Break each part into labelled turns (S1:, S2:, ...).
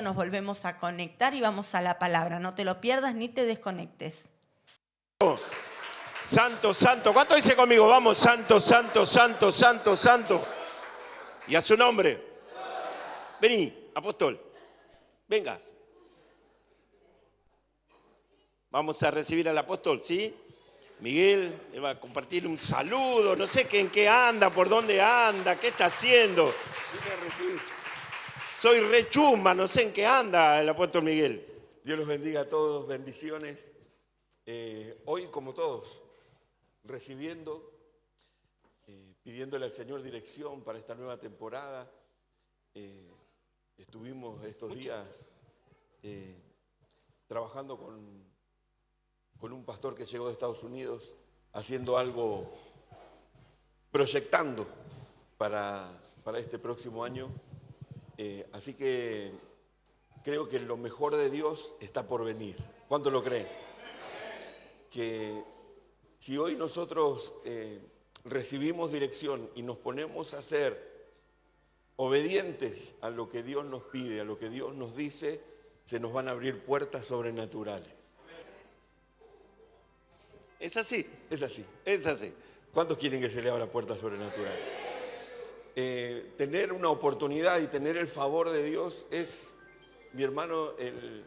S1: nos volvemos a conectar y vamos a la palabra. No te lo pierdas ni te desconectes.
S2: Santo, santo. ¿Cuánto dice conmigo? Vamos, santo, santo, santo, santo, santo. Y a su nombre. Vení, apóstol. Vengas. Vamos a recibir al apóstol, ¿sí? Miguel le va a compartir un saludo. No sé en qué anda, por dónde anda, qué está haciendo. Soy re chumba, no sé en qué anda el apóstol Miguel.
S3: Dios los bendiga a todos, bendiciones. Hoy, como todos, recibiendo, pidiéndole al Señor dirección para esta nueva temporada. Estuvimos estos días trabajando con un pastor que llegó de Estados Unidos, haciendo algo, proyectando para este próximo año. Así que creo que lo mejor de Dios está por venir. ¿Cuánto lo creen? Que si hoy nosotros recibimos dirección y nos ponemos a ser obedientes a lo que Dios nos pide, a lo que Dios nos dice, se nos van a abrir puertas sobrenaturales.
S2: ¿Es así?
S3: Es así.
S2: Es así.
S3: ¿Cuántos quieren que se le abra puertas sobrenaturales? Tener una oportunidad y tener el favor de Dios es, mi hermano, el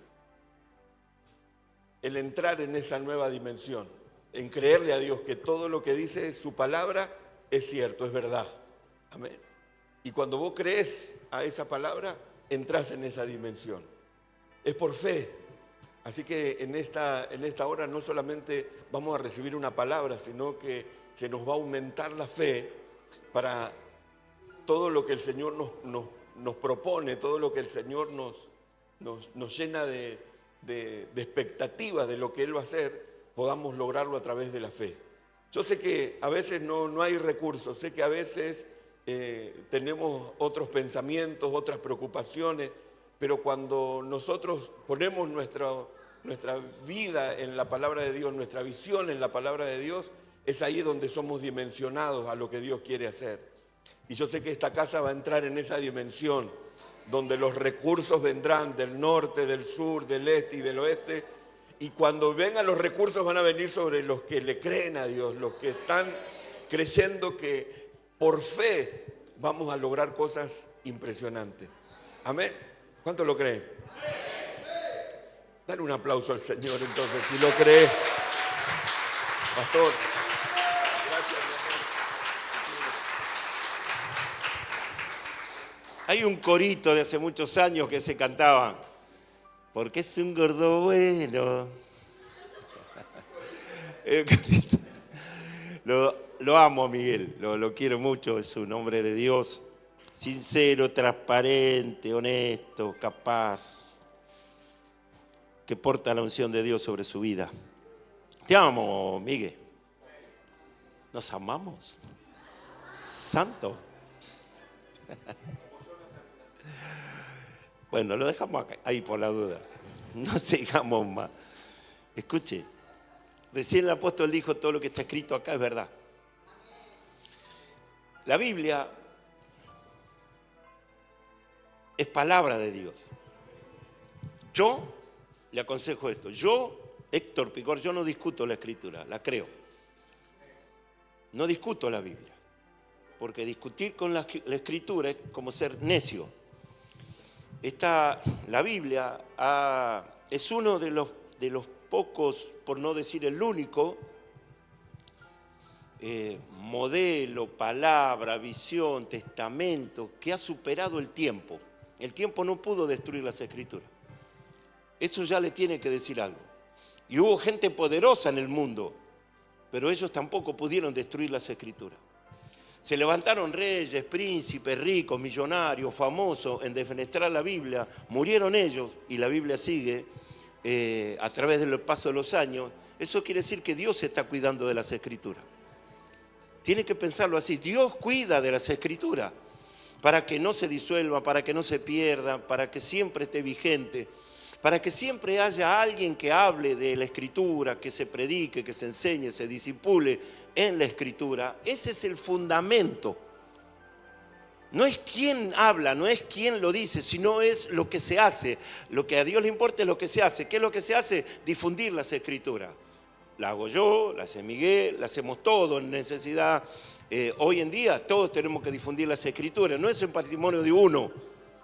S3: entrar en esa nueva dimensión, en creerle a Dios que todo lo que dice su palabra es cierto, es verdad. Amén. Y cuando vos crees a esa palabra, entras en esa dimensión. Es por fe. Así que en esta hora no solamente vamos a recibir una palabra, sino que se nos va a aumentar la fe para todo lo que el Señor nos propone, todo lo que el Señor nos llena de expectativas de lo que Él va a hacer, podamos lograrlo a través de la fe. Yo sé que a veces no hay recursos, sé que a veces tenemos otros pensamientos, otras preocupaciones, pero cuando nosotros ponemos nuestra vida en la palabra de Dios, nuestra visión en la palabra de Dios, es ahí donde somos dimensionados a lo que Dios quiere hacer. Y yo sé que esta casa va a entrar en esa dimensión, donde los recursos vendrán del norte, del sur, del este y del oeste, y cuando vengan los recursos van a venir sobre los que le creen a Dios, los que están creyendo que por fe vamos a lograr cosas impresionantes. Amén. ¿Cuántos lo creen? Dale un aplauso al Señor entonces, si lo crees. Pastor. Gracias, mi amor.
S2: Hay un corito de hace muchos años que se cantaba, porque es un gordo bueno. Lo amo a Miguel, lo quiero mucho, es un hombre de Dios, sincero, transparente, honesto, capaz, que porta la unción de Dios sobre su vida. Te amo, Miguel. ¿Nos amamos? Santo. Bueno, lo dejamos ahí por la duda. No sigamos más. Escuche, recién el apóstol dijo todo lo que está escrito acá es verdad. La Biblia es palabra de Dios. Yo le aconsejo esto. Yo, Héctor Picor, yo no discuto la Escritura, la creo. No discuto la Biblia. Porque discutir con la Escritura es como ser necio. La Biblia es uno de los pocos, por no decir el único, modelo, palabra, visión, testamento, que ha superado el tiempo. El tiempo no pudo destruir las Escrituras. Eso ya le tiene que decir algo. Y hubo gente poderosa en el mundo, pero ellos tampoco pudieron destruir las Escrituras. Se levantaron reyes, príncipes, ricos, millonarios, famosos en defenestrar la Biblia. Murieron ellos y la Biblia sigue a través del paso de los años. Eso quiere decir que Dios está cuidando de las Escrituras. Tiene que pensarlo así. Dios cuida de las Escrituras para que no se disuelva, para que no se pierda, para que siempre esté vigente, para que siempre haya alguien que hable de la Escritura, que se predique, que se enseñe, se disipule en la Escritura. Ese es el fundamento No es quién habla, no es quién lo dice, sino es lo que se hace. Lo que a Dios le importa es lo que se hace. ¿Qué es lo que se hace? Difundir las escrituras. La hago yo, la hace Miguel, la hacemos todos en necesidad. Hoy en día todos tenemos que difundir las escrituras. No es el patrimonio de uno,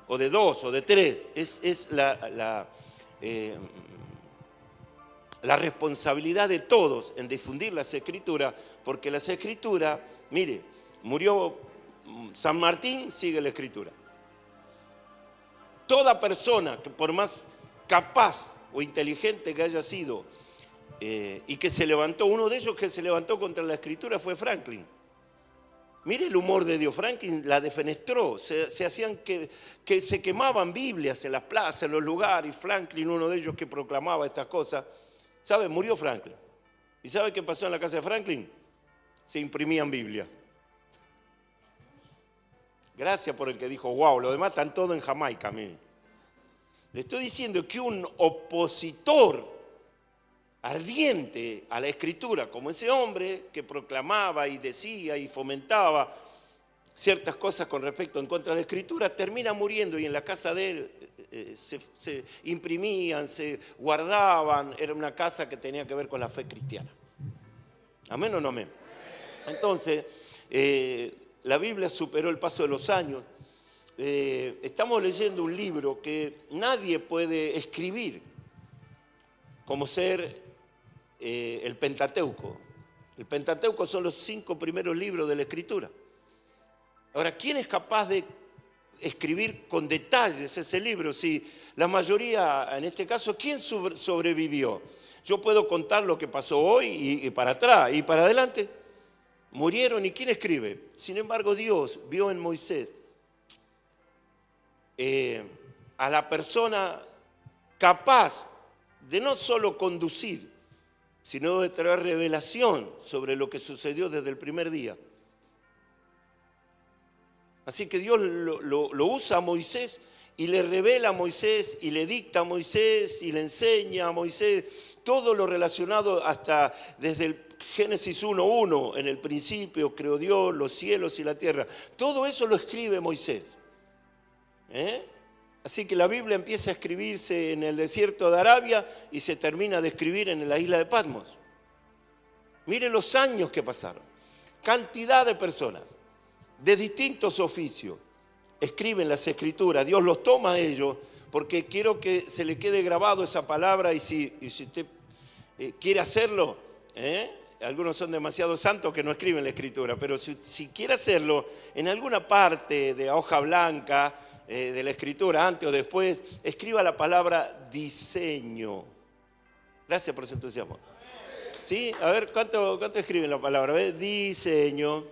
S2: o de dos, o de tres. Es la responsabilidad de todos en difundir las escrituras, porque las escrituras, mire, murió San Martín, sigue la escritura. Toda persona que por más capaz o inteligente que haya sido y que se levantó, uno de ellos que se levantó contra la escritura fue Franklin. Mire el humor de Dios. Franklin la defenestró, se hacían que se quemaban Biblias en las plazas, en los lugares, y Franklin, uno de ellos que proclamaba estas cosas, ¿sabe? Murió Franklin. ¿Y sabe qué pasó en la casa de Franklin? Se imprimían Biblias. Gracias por el que dijo, wow, lo demás están todo en Jamaica, mire. Le estoy diciendo que un opositor ardiente a la escritura, como ese hombre que proclamaba y decía y fomentaba ciertas cosas con respecto en contra de la escritura, termina muriendo, y en la casa de él se imprimían, se guardaban. Era una casa que tenía que ver con la fe cristiana. ¿Amén o no amén? Entonces, la Biblia superó el paso de los años. Estamos leyendo un libro que nadie puede escribir, como ser el Pentateuco. El Pentateuco son los 5 primeros libros de la Escritura. Ahora, ¿quién es capaz de escribir con detalles ese libro? Si la mayoría, en este caso, ¿quién sobrevivió? Yo puedo contar lo que pasó hoy y para atrás y para adelante. Murieron, ¿y quién escribe? Sin embargo, Dios vio en Moisés a la persona capaz de no solo conducir, sino de traer revelación sobre lo que sucedió desde el primer día. Así que Dios lo usa a Moisés y le revela a Moisés y le dicta a Moisés y le enseña a Moisés todo lo relacionado hasta desde el Génesis 1:1, en el principio creó Dios los cielos y la tierra. Todo eso lo escribe Moisés. Así que la Biblia empieza a escribirse en el desierto de Arabia y se termina de escribir en la isla de Patmos. Mire los años que pasaron. Cantidad de personas de distintos oficios escriben las escrituras. Dios los toma a ellos porque quiero que se le quede grabado esa palabra, y si usted quiere hacerlo, algunos son demasiado santos que no escriben la escritura, pero si quiere hacerlo, en alguna parte de hoja blanca de la escritura, antes o después, escriba la palabra diseño. Gracias por su entusiasmo. ¿Sí? A ver, ¿cuánto escriben la palabra? ¿Ves? Diseño.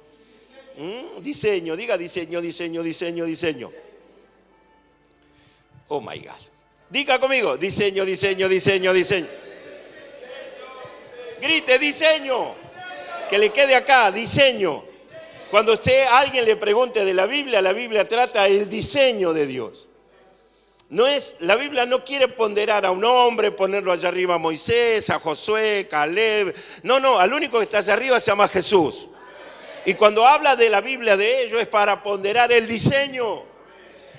S2: Diseño, diga diseño, diseño, diseño, diseño. Oh my God. Diga conmigo, diseño, diseño, diseño, diseño. Grite, diseño. Que le quede acá, diseño. Cuando alguien le pregunte de la Biblia trata el diseño de Dios. La Biblia no quiere ponderar a un hombre, ponerlo allá arriba a Moisés, a Josué, Caleb. No, al único que está allá arriba se llama Jesús. Y cuando habla de la Biblia de ellos es para ponderar el diseño.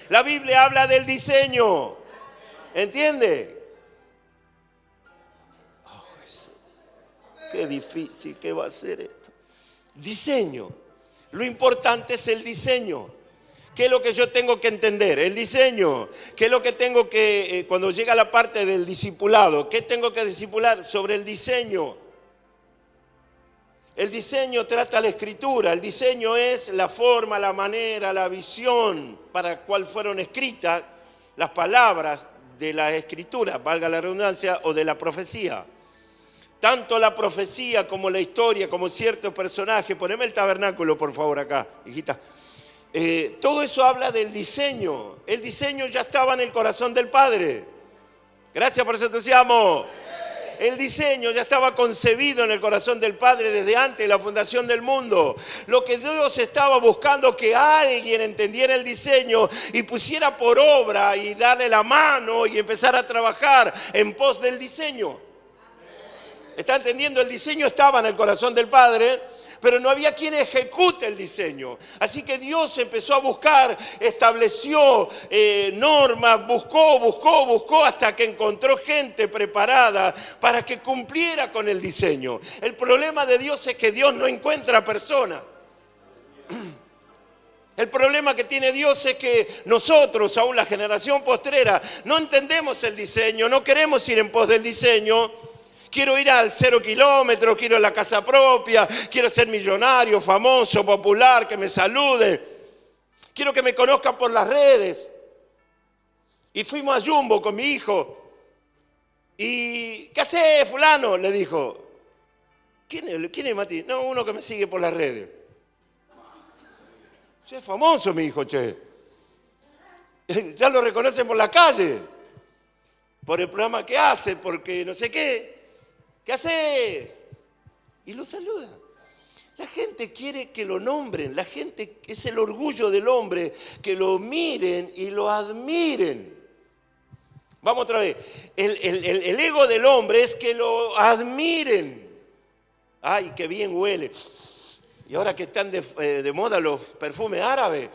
S2: La Biblia habla del diseño. ¿Entiende? Qué difícil que va a ser esto. Diseño. Lo importante es el diseño. ¿Qué es lo que yo tengo que entender? El diseño. ¿Qué es lo que tengo que, cuando llega la parte del discipulado, qué tengo que discipular? Sobre el diseño. El diseño trata la escritura. El diseño es la forma, la manera, la visión para la cual fueron escritas las palabras de la escritura, valga la redundancia, o de la profecía. Tanto la profecía como la historia, como ciertos personajes. Poneme el tabernáculo, por favor, acá, hijita. Todo eso habla del diseño. El diseño ya estaba en el corazón del Padre. Gracias por su entusiasmo. El diseño ya estaba concebido en el corazón del Padre desde antes de la fundación del mundo. Lo que Dios estaba buscando, que alguien entendiera el diseño y pusiera por obra y darle la mano y empezar a trabajar en pos del diseño. ¿Está entendiendo? El diseño estaba en el corazón del Padre, pero no había quien ejecute el diseño. Así que Dios empezó a buscar, estableció normas, buscó hasta que encontró gente preparada para que cumpliera con el diseño. El problema de Dios es que Dios no encuentra personas. El problema que tiene Dios es que nosotros, aún la generación postrera, no entendemos el diseño, no queremos ir en pos del diseño. Quiero ir al 0 kilómetros, quiero ir a la casa propia, quiero ser millonario, famoso, popular, que me salude. Quiero que me conozcan por las redes. Y fuimos a Jumbo con mi hijo. ¿Y qué hace fulano? Le dijo. ¿Quién es Mati? No, uno que me sigue por las redes. Es famoso, mi hijo, che. Ya lo reconocen por la calle. Por el programa que hace, porque no sé qué. ¿Qué hace? Y lo saluda. La gente quiere que lo nombren. La gente, es el orgullo del hombre, que lo miren y lo admiren. Vamos otra vez. El ego del hombre es que lo admiren. Ay, qué bien huele. Y ahora que están de moda los perfumes árabes.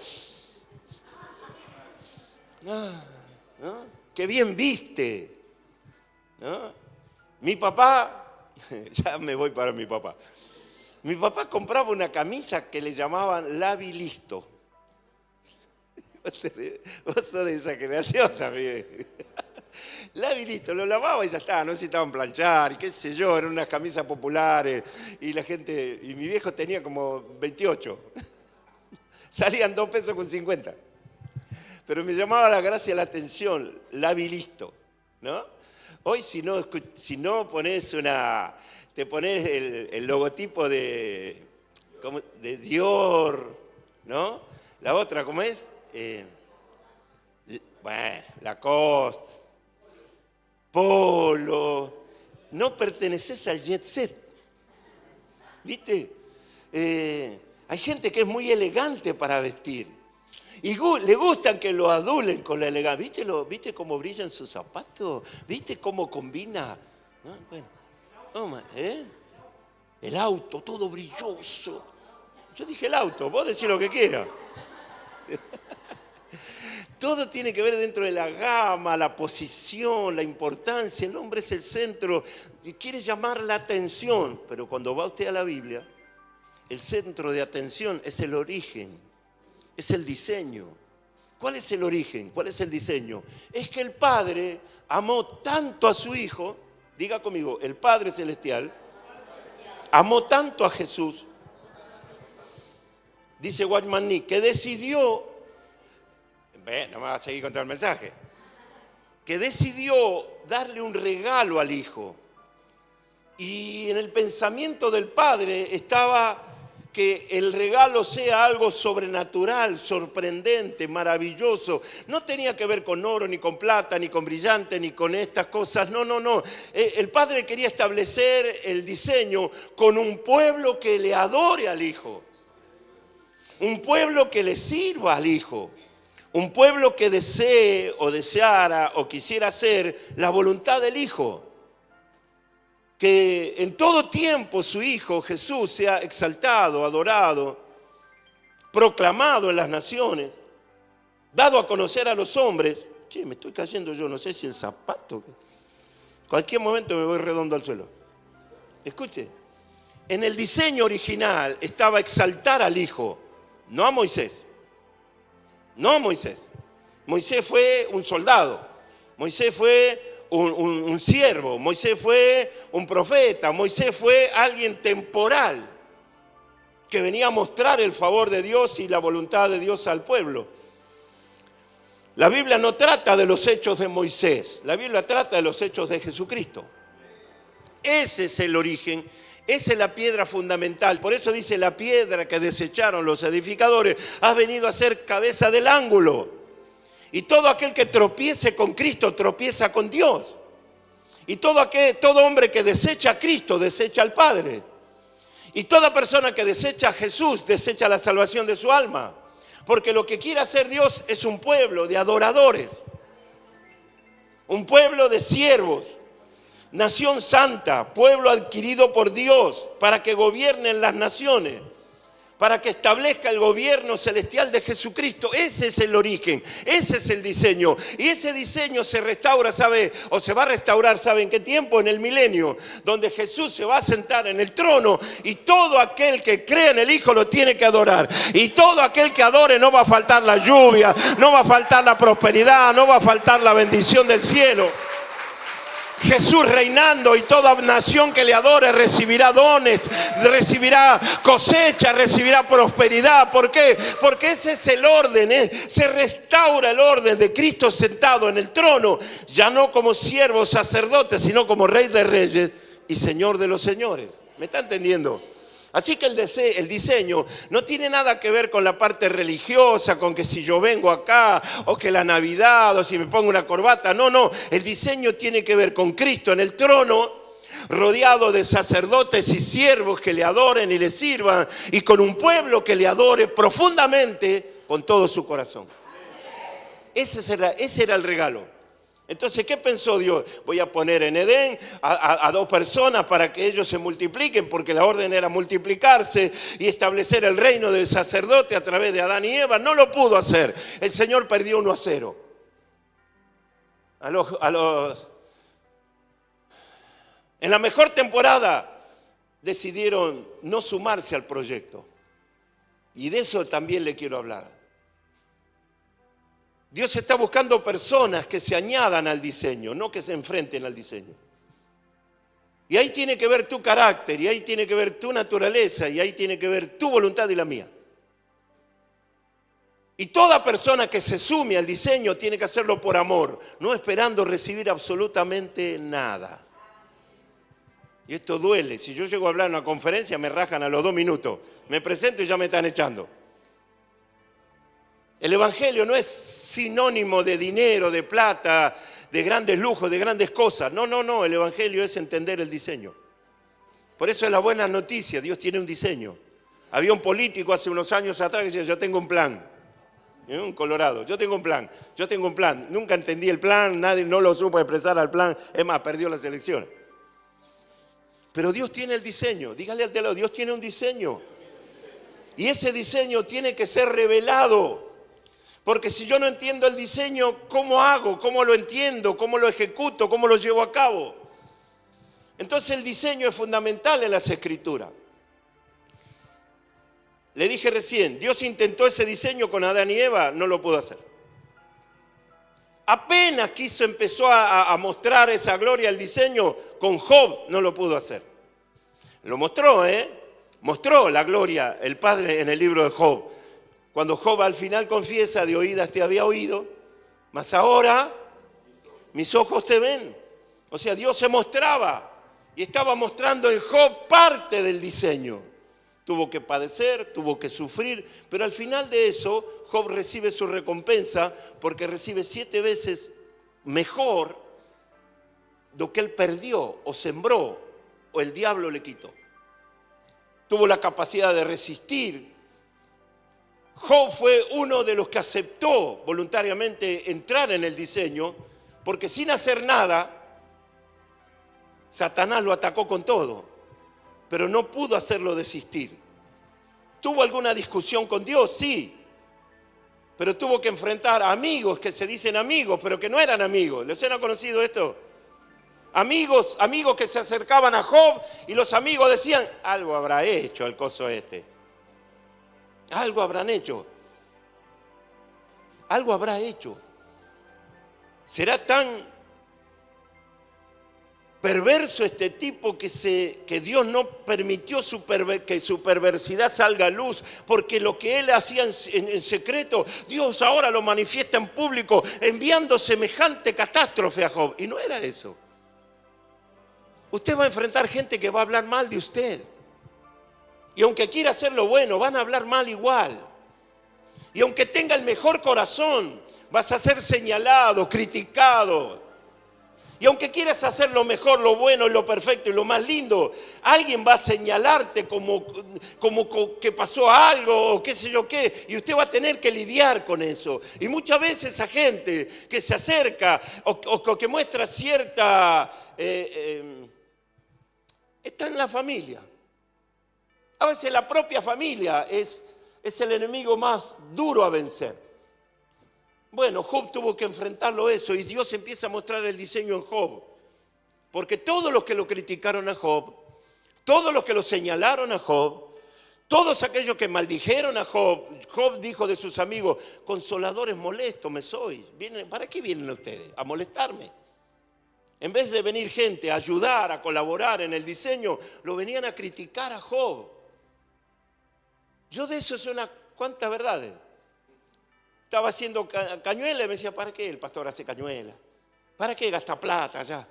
S2: ¿No? Qué bien viste. ¿No? Mi papá, ya me voy para mi papá. Mi papá compraba una camisa que le llamaban Labilisto. Vos sos de esa generación también. Labilisto, lo lavaba y ya está, no necesitaban planchar, y qué sé yo, eran unas camisas populares, y la gente, y mi viejo tenía como 28. Salían 2 pesos con 50. Pero me llamaba la gracia la atención, Labilisto, ¿no? Hoy si no pones te pones el logotipo de Dior, ¿no? La otra, ¿cómo es? Bueno, Lacoste, Polo, no perteneces al jet set, ¿viste? Hay gente que es muy elegante para vestir y le gustan que lo adulen con la elegancia. ¿Viste cómo brillan sus zapatos? ¿Viste cómo combina? ¿No? Bueno, toma, el auto, todo brilloso. Yo dije el auto, vos decís lo que quieras. Todo tiene que ver dentro de la gama, la posición, la importancia. El hombre es el centro y quiere llamar la atención. Pero cuando va usted a la Biblia, el centro de atención es el origen, es el diseño. ¿Cuál es el origen? ¿Cuál es el diseño? Es que el Padre amó tanto a su Hijo, diga conmigo, el Padre Celestial, amó tanto a Jesús, dice Watchman Nee, que decidió... No me va a seguir con todo el mensaje. Que decidió darle un regalo al Hijo. Y en el pensamiento del Padre estaba que el regalo sea algo sobrenatural, sorprendente, maravilloso. No tenía que ver con oro, ni con plata, ni con brillante, ni con estas cosas. No. El Padre quería establecer el diseño con un pueblo que le adore al Hijo. Un pueblo que le sirva al Hijo. Un pueblo que desee o deseara o quisiera hacer la voluntad del Hijo. Que en todo tiempo su Hijo Jesús sea exaltado, adorado, proclamado en las naciones, dado a conocer a los hombres. Che, me estoy cayendo yo, no sé si el zapato. Cualquier momento me voy redondo al suelo. Escuche, en el diseño original estaba exaltar al Hijo, no a Moisés. No a Moisés. Moisés fue un soldado. Moisés fue un siervo. Moisés fue un profeta. Moisés fue alguien temporal que venía a mostrar el favor de Dios y la voluntad de Dios al pueblo. La Biblia no trata de los hechos de Moisés. La Biblia trata de los hechos de Jesucristo. Ese es el origen. Esa es la piedra fundamental. Por eso dice la piedra que desecharon los edificadores ha venido a ser cabeza del ángulo. Y todo aquel que tropiece con Cristo tropieza con Dios. Y todo hombre que desecha a Cristo desecha al Padre. Y toda persona que desecha a Jesús desecha la salvación de su alma. Porque lo que quiere hacer Dios es un pueblo de adoradores. Un pueblo de siervos. nación santa, pueblo adquirido por Dios, para que gobiernen las naciones, para que establezca el gobierno celestial de Jesucristo. Ese es el origen, ese es el diseño. Y ese diseño se restaura, ¿sabe? O se va a restaurar, ¿sabe en qué tiempo? En el milenio, donde Jesús se va a sentar en el trono y todo aquel que cree en el Hijo lo tiene que adorar. Y todo aquel que adore, no va a faltar la lluvia, no va a faltar la prosperidad, no va a faltar la bendición del cielo. Jesús reinando, y toda nación que le adore recibirá dones, recibirá cosecha, recibirá prosperidad. ¿Por qué? Porque ese es el orden, se restaura el orden de Cristo sentado en el trono, ya no como siervo sacerdote, sino como Rey de Reyes y Señor de los señores. ¿Me está entendiendo? Así que el diseño no tiene nada que ver con la parte religiosa, con que si yo vengo acá, o que la Navidad, o si me pongo una corbata. No, no. El diseño tiene que ver con Cristo en el trono, rodeado de sacerdotes y siervos que le adoren y le sirvan, y con un pueblo que le adore profundamente con todo su corazón. Ese era el regalo. Entonces, ¿qué pensó Dios? Voy a poner en Edén a dos personas para que ellos se multipliquen, porque la orden era multiplicarse y establecer el reino del sacerdote a través de Adán y Eva. No lo pudo hacer. El Señor perdió 1-0. En la mejor temporada decidieron no sumarse al proyecto. Y de eso también le quiero hablar. Dios está buscando personas que se añadan al diseño, no que se enfrenten al diseño. Y ahí tiene que ver tu carácter, y ahí tiene que ver tu naturaleza, y ahí tiene que ver tu voluntad y la mía. Y toda persona que se sume al diseño tiene que hacerlo por amor, no esperando recibir absolutamente nada. Y esto duele. Si yo llego a hablar en una conferencia, me rajan a los 2 minutos. Me presento y ya me están echando. El Evangelio no es sinónimo de dinero, de plata, de grandes lujos, de grandes cosas. No, no, no. El Evangelio es entender el diseño. Por eso es la buena noticia. Dios tiene un diseño. Había un político hace unos años atrás que decía, yo tengo un plan. Un Colorado, yo tengo un plan. Yo tengo un plan. Nunca entendí el plan, nadie no lo supo expresar al plan. Es más, perdió las elecciones. Pero Dios tiene el diseño. Dígale al de lado, Dios tiene un diseño. Y ese diseño tiene que ser revelado. Porque si yo no entiendo el diseño, ¿cómo hago? ¿Cómo lo entiendo? ¿Cómo lo ejecuto? ¿Cómo lo llevo a cabo? Entonces el diseño es fundamental en las Escrituras. Le dije recién, Dios intentó ese diseño con Adán y Eva, no lo pudo hacer. Apenas empezó a mostrar esa gloria, el diseño, con Job, no lo pudo hacer. Lo mostró, mostró la gloria el Padre en el libro de Job. Cuando Job al final confiesa, de oídas te había oído, mas ahora mis ojos te ven. O sea, Dios se mostraba y estaba mostrando en Job parte del diseño. Tuvo que padecer, tuvo que sufrir, pero al final de eso, Job recibe su recompensa porque recibe 7 veces mejor lo que él perdió o sembró o el diablo le quitó. Tuvo la capacidad de resistir. Job fue uno de los que aceptó voluntariamente entrar en el diseño, porque sin hacer nada, Satanás lo atacó con todo, pero no pudo hacerlo desistir. ¿Tuvo alguna discusión con Dios? Sí, pero tuvo que enfrentar a amigos que se dicen amigos, pero que no eran amigos. ¿Les han conocido esto? Amigos que se acercaban a Job y los amigos decían, algo habrá hecho el coso este. Algo habrán hecho. Algo habrá hecho. Será tan perverso este tipo que Dios no permitió que su perversidad salga a luz, porque lo que él hacía en secreto, Dios ahora lo manifiesta en público, enviando semejante catástrofe a Job. Y no era eso. Usted va a enfrentar gente que va a hablar mal de usted. Y aunque quiera hacer lo bueno, van a hablar mal igual. Y aunque tenga el mejor corazón, vas a ser señalado, criticado. Y aunque quieras hacer lo mejor, lo bueno y lo perfecto y lo más lindo, alguien va a señalarte como que pasó algo o qué sé yo qué, y usted va a tener que lidiar con eso. Y muchas veces esa gente que se acerca o que muestra cierta... está en la familia. A veces la propia familia es el enemigo más duro a vencer. Bueno, Job tuvo que enfrentarlo eso y Dios empieza a mostrar el diseño en Job. Porque todos los que lo criticaron a Job, todos los que lo señalaron a Job, todos aquellos que maldijeron a Job, Job dijo de sus amigos, consoladores molestos me sois. ¿Para qué vienen ustedes? A molestarme. En vez de venir gente a ayudar, a colaborar en el diseño, lo venían a criticar a Job. Yo de eso sé unas cuantas verdades. Estaba haciendo cañuela y me decía, ¿para qué el pastor hace cañuela? ¿Para qué gasta plata allá?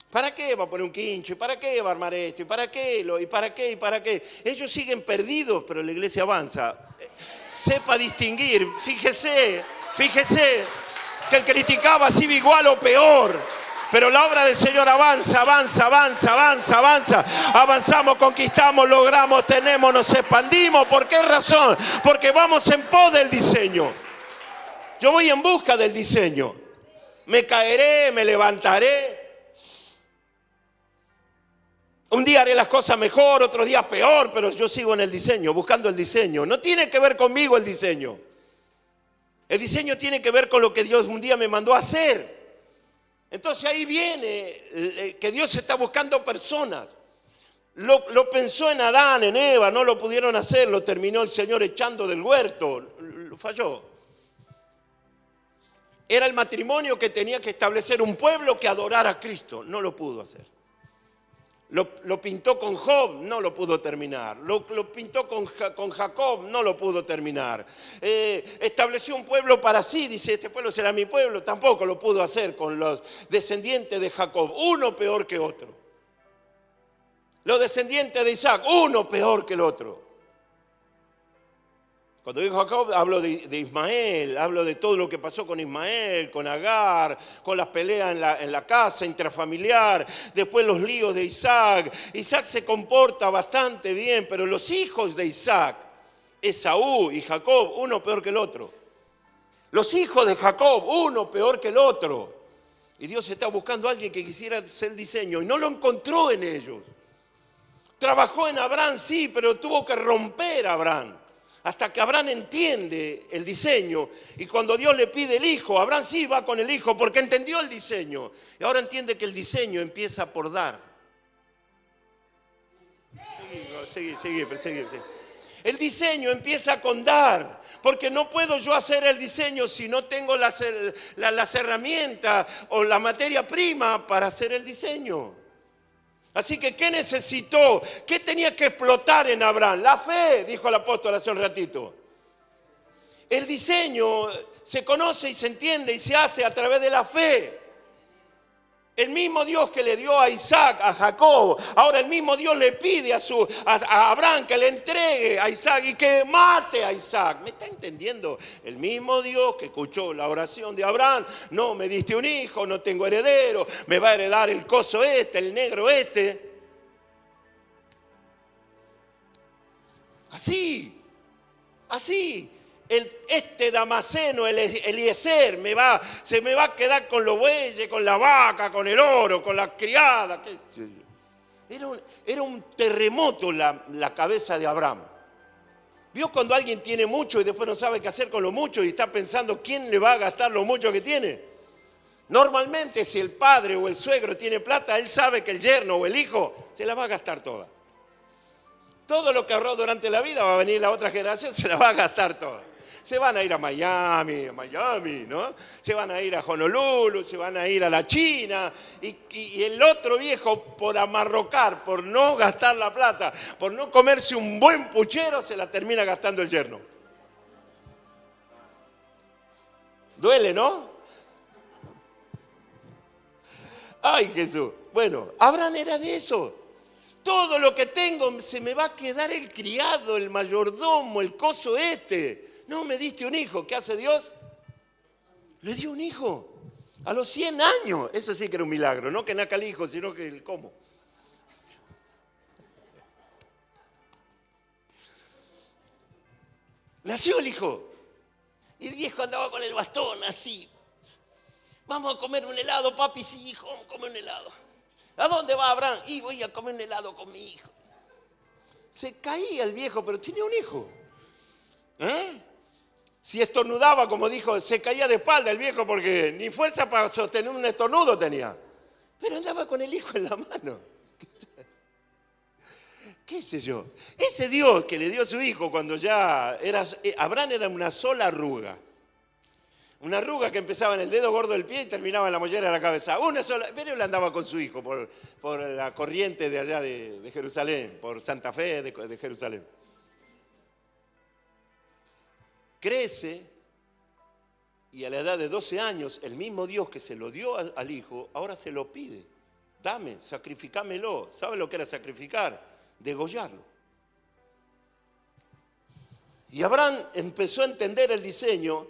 S2: ¿Para qué va a poner un quincho? ¿Y para qué va a armar esto? ¿Y para qué? ¿Y para qué? ¿Y para qué? Ellos siguen perdidos, pero la iglesia avanza. Sepa distinguir, fíjese que el criticaba así igual o peor. Pero la obra del Señor avanza. Avanzamos, conquistamos, logramos, tenemos, nos expandimos. ¿Por qué razón? Porque vamos en pos del diseño. Yo voy en busca del diseño. Me caeré, me levantaré. Un día haré las cosas mejor, otro día peor, pero yo sigo en el diseño, buscando el diseño. No tiene que ver conmigo el diseño. El diseño tiene que ver con lo que Dios un día me mandó a hacer. Entonces ahí viene que Dios está buscando personas. Lo pensó en Adán, en Eva, no lo pudieron hacer, lo terminó el Señor echando del huerto, lo falló. Era el matrimonio que tenía que establecer un pueblo que adorara a Cristo, no lo pudo hacer. Lo pintó con Job, no lo pudo terminar. Lo pintó con Jacob, no lo pudo terminar. Estableció un pueblo para sí, dice, este pueblo será mi pueblo, tampoco lo pudo hacer con los descendientes de Jacob, uno peor que otro. Los descendientes de Isaac, uno peor que el otro. Cuando digo Jacob, hablo de Ismael, hablo de todo lo que pasó con Ismael, con Agar, con las peleas en la casa intrafamiliar, después los líos de Isaac. Isaac se comporta bastante bien, pero los hijos de Isaac, Esaú y Jacob, uno peor que el otro. Los hijos de Jacob, uno peor que el otro. Y Dios está buscando a alguien que quisiera hacer el diseño y no lo encontró en ellos. Trabajó en Abraham, sí, pero tuvo que romper a Abraham. Hasta que Abraham entiende el diseño y cuando Dios le pide el hijo, Abraham sí va con el hijo porque entendió el diseño. Y ahora entiende que el diseño empieza por dar. Sigue. El diseño empieza con dar, porque no puedo yo hacer el diseño si no tengo las herramientas o la materia prima para hacer el diseño. Así que, ¿qué necesitó? ¿Qué tenía que explotar en Abraham? La fe, dijo el apóstol hace un ratito. El diseño se conoce y se entiende y se hace a través de la fe. El mismo Dios que le dio a Isaac, a Jacob, ahora el mismo Dios le pide a Abraham que le entregue a Isaac y que mate a Isaac. ¿Me está entendiendo? El mismo Dios que escuchó la oración de Abraham, no me diste un hijo, no tengo heredero, me va a heredar el coso este, el negro este. Así. Este Damaseno, el Eliezer, se me va a quedar con los bueyes, con la vaca, con el oro, con la criada. Era un terremoto la cabeza de Abraham. ¿Vio cuando alguien tiene mucho y después no sabe qué hacer con lo mucho y está pensando quién le va a gastar lo mucho que tiene? Normalmente si el padre o el suegro tiene plata, él sabe que el yerno o el hijo se la va a gastar toda. Todo lo que ahorró durante la vida va a venir la otra generación, se la va a gastar toda. Se van a ir a Miami, ¿no? Se van a ir a Honolulu, se van a ir a la China. Y el otro viejo, por amarrocar, por no gastar la plata, por no comerse un buen puchero, se la termina gastando el yerno. Duele, ¿no? Ay, Jesús. Bueno, Abraham era de eso. Todo lo que tengo se me va a quedar el criado, el mayordomo, el coso este. No me diste un hijo. ¿Qué hace Dios? Le dio un hijo. A los 100 años, eso sí que era un milagro, no que naca el hijo, sino que el cómo. Nació el hijo. Y el viejo andaba con el bastón así. Vamos a comer un helado, papi. Sí, hijo, vamos a comer un helado. ¿A dónde va Abraham? Y voy a comer un helado con mi hijo. Se caía el viejo, pero tenía un hijo. Si estornudaba, como dijo, se caía de espalda el viejo porque ni fuerza para sostener un estornudo tenía. Pero andaba con el hijo en la mano. ¿Qué sé yo? Ese Dios que le dio a su hijo cuando ya era... Abraham era una sola arruga. Una arruga que empezaba en el dedo gordo del pie y terminaba en la mollera de la cabeza. Una sola... Pero él andaba con su hijo por la corriente de allá de Jerusalén, por Santa Fe de Jerusalén. Crece y a la edad de 12 años, el mismo Dios que se lo dio al hijo, ahora se lo pide. Dame, sacrificámelo. ¿Sabe lo que era sacrificar? Degollarlo. Y Abraham empezó a entender el diseño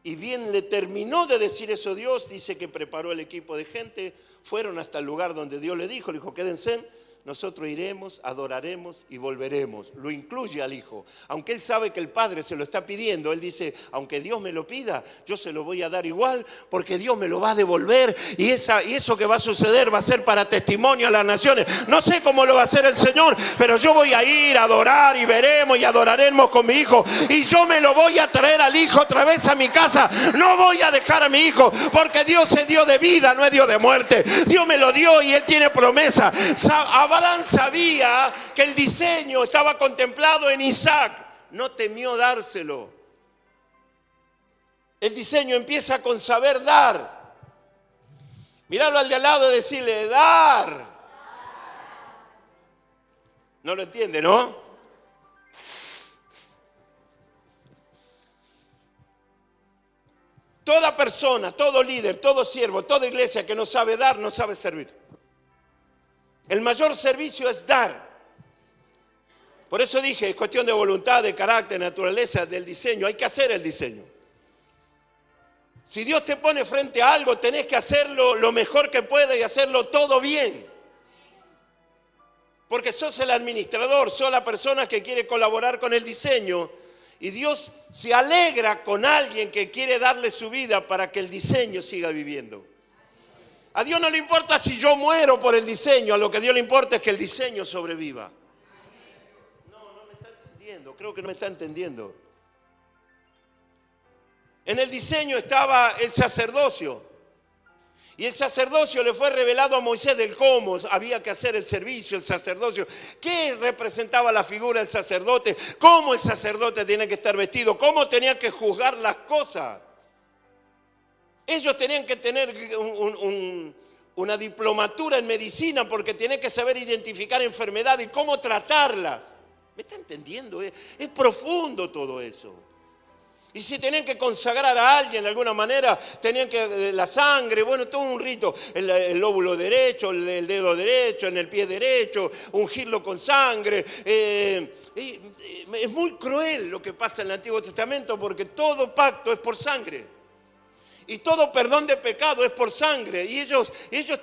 S2: y bien le terminó de decir eso Dios. Dice que preparó el equipo de gente, fueron hasta el lugar donde Dios le dijo, quédense, nosotros iremos, adoraremos y volveremos. Lo incluye al hijo. Aunque él sabe que el padre se lo está pidiendo, él dice, aunque Dios me lo pida, yo se lo voy a dar igual, porque Dios me lo va a devolver y eso que va a suceder va a ser para testimonio a las naciones. No sé cómo lo va a hacer el Señor, pero yo voy a ir a adorar y veremos y adoraremos con mi hijo. Y yo me lo voy a traer al hijo otra vez a mi casa. No voy a dejar a mi hijo, porque Dios es Dios de vida, no es Dios de muerte. Dios me lo dio y Él tiene promesa. Abraham sabía que el diseño estaba contemplado en Isaac. No temió dárselo. El diseño empieza con saber dar. Mirarlo al de al lado y decirle, dar. No lo entiende, ¿no? Toda persona, todo líder, todo siervo, toda iglesia que no sabe dar, no sabe servir. El mayor servicio es dar. Por eso dije, es cuestión de voluntad, de carácter, naturaleza, del diseño. Hay que hacer el diseño. Si Dios te pone frente a algo, tenés que hacerlo lo mejor que puedas y hacerlo todo bien. Porque sos el administrador, sos la persona que quiere colaborar con el diseño. Y Dios se alegra con alguien que quiere darle su vida para que el diseño siga viviendo. A Dios no le importa si yo muero por el diseño, a lo que a Dios le importa es que el diseño sobreviva. No me está entendiendo, creo que no me está entendiendo. En el diseño estaba el sacerdocio. Y el sacerdocio le fue revelado a Moisés del cómo había que hacer el servicio, el sacerdocio. ¿Qué representaba la figura del sacerdote? ¿Cómo el sacerdote tenía que estar vestido? ¿Cómo tenía que juzgar las cosas? Ellos tenían que tener una diplomatura en medicina porque tenían que saber identificar enfermedades y cómo tratarlas. ¿Me está entendiendo? Es profundo todo eso. Y si tenían que consagrar a alguien de alguna manera, tenían que la sangre, bueno, todo un rito. El lóbulo derecho, el dedo derecho, en el pie derecho, ungirlo con sangre. Es muy cruel lo que pasa en el Antiguo Testamento porque todo pacto es por sangre. Y todo perdón de pecado es por sangre. Y ellos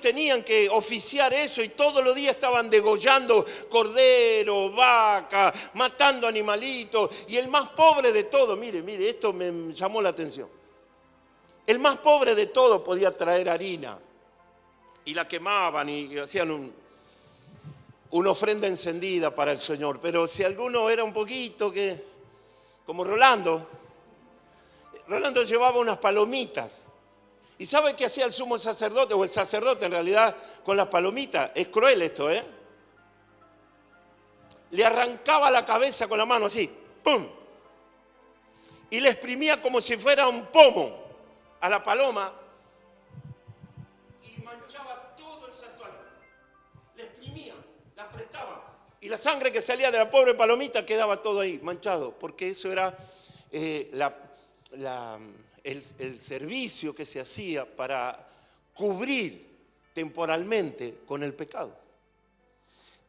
S2: tenían que oficiar eso y todos los días estaban degollando cordero, vaca, matando animalitos. Y el más pobre de todo, mire, esto me llamó la atención. El más pobre de todo podía traer harina. Y la quemaban y hacían una ofrenda encendida para el Señor. Pero si alguno era un poquito como Rolando llevaba unas palomitas. ¿Y sabe qué hacía el sumo sacerdote? O el sacerdote en realidad con las palomitas. Es cruel esto, ¿eh? Le arrancaba la cabeza con la mano así. ¡Pum! Y le exprimía como si fuera un pomo a la paloma. Y manchaba todo el santuario. Le exprimía, la apretaba. Y la sangre que salía de la pobre palomita quedaba todo ahí, manchado. Porque eso era el servicio que se hacía para cubrir temporalmente con el pecado.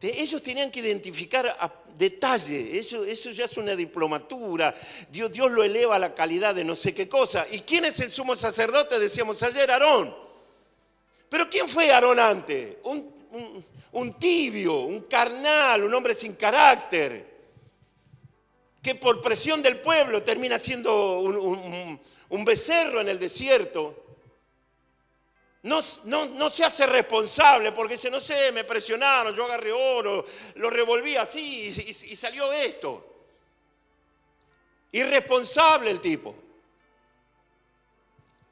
S2: Ellos tenían que identificar a detalle, eso ya es una diplomatura, Dios lo eleva a la calidad de no sé qué cosa. ¿Y quién es el sumo sacerdote? Decíamos ayer, Aarón. Pero ¿quién fue Aarón antes? Un tibio, un carnal, un hombre sin carácter, que por presión del pueblo termina siendo un becerro en el desierto. No se hace responsable porque dice, no sé, me presionaron, yo agarré oro, lo revolví así y salió esto. Irresponsable el tipo.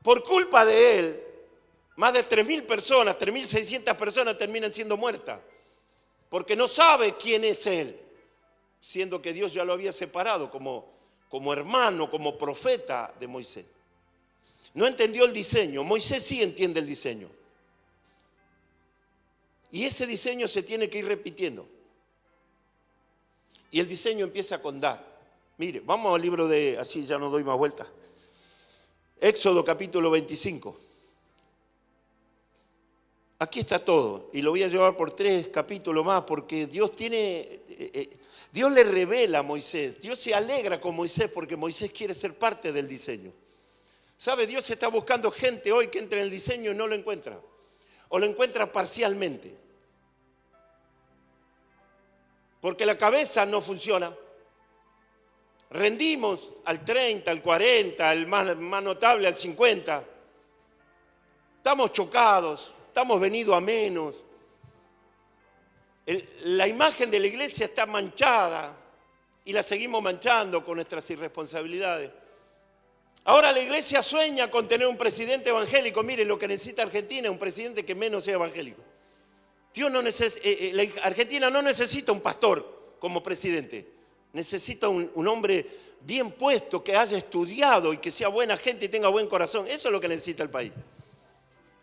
S2: Por culpa de él, más de 3.000 personas, 3.600 personas terminan siendo muertas. Porque no sabe quién es él, siendo que Dios ya lo había separado como hermano, como profeta de Moisés. No entendió el diseño. Moisés sí entiende el diseño. Y ese diseño se tiene que ir repitiendo. Y el diseño empieza con dar. Mire, vamos al libro de, así ya no doy más vueltas. Éxodo capítulo 25. Aquí está todo. Y lo voy a llevar por 3 capítulos más porque Dios le revela a Moisés. Dios se alegra con Moisés porque Moisés quiere ser parte del diseño. ¿Sabe? Dios está buscando gente hoy que entre en el diseño y no lo encuentra. O lo encuentra parcialmente. Porque la cabeza no funciona. Rendimos al 30, al 40, el más notable al 50. Estamos chocados, estamos venidos a menos. La imagen de la iglesia está manchada y la seguimos manchando con nuestras irresponsabilidades. Ahora la iglesia sueña con tener un presidente evangélico. Mire, lo que necesita Argentina es un presidente que menos sea evangélico. Argentina no necesita un pastor como presidente. Necesita un hombre bien puesto, que haya estudiado y que sea buena gente y tenga buen corazón. Eso es lo que necesita el país.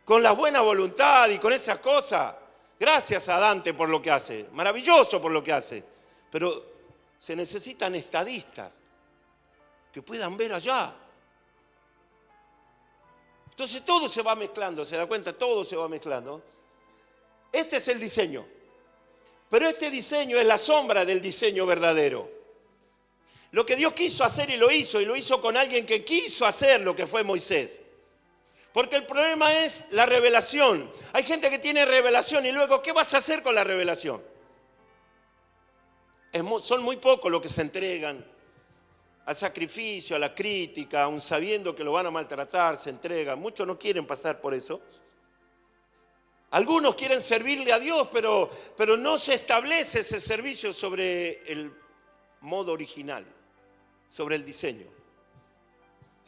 S2: Con la buena voluntad y con esas cosas. Gracias a Dante por lo que hace. Maravilloso por lo que hace. Pero se necesitan estadistas que puedan ver allá. Entonces todo se va mezclando, ¿se da cuenta? Todo se va mezclando. Este es el diseño. Pero este diseño es la sombra del diseño verdadero. Lo que Dios quiso hacer y lo hizo con alguien que quiso hacer lo que fue Moisés. Porque el problema es la revelación. Hay gente que tiene revelación y luego, ¿qué vas a hacer con la revelación? Son muy pocos los que se entregan al sacrificio, a la crítica, aun sabiendo que lo van a maltratar, se entregan. Muchos no quieren pasar por eso. Algunos quieren servirle a Dios, pero no se establece ese servicio sobre el modo original, sobre el diseño.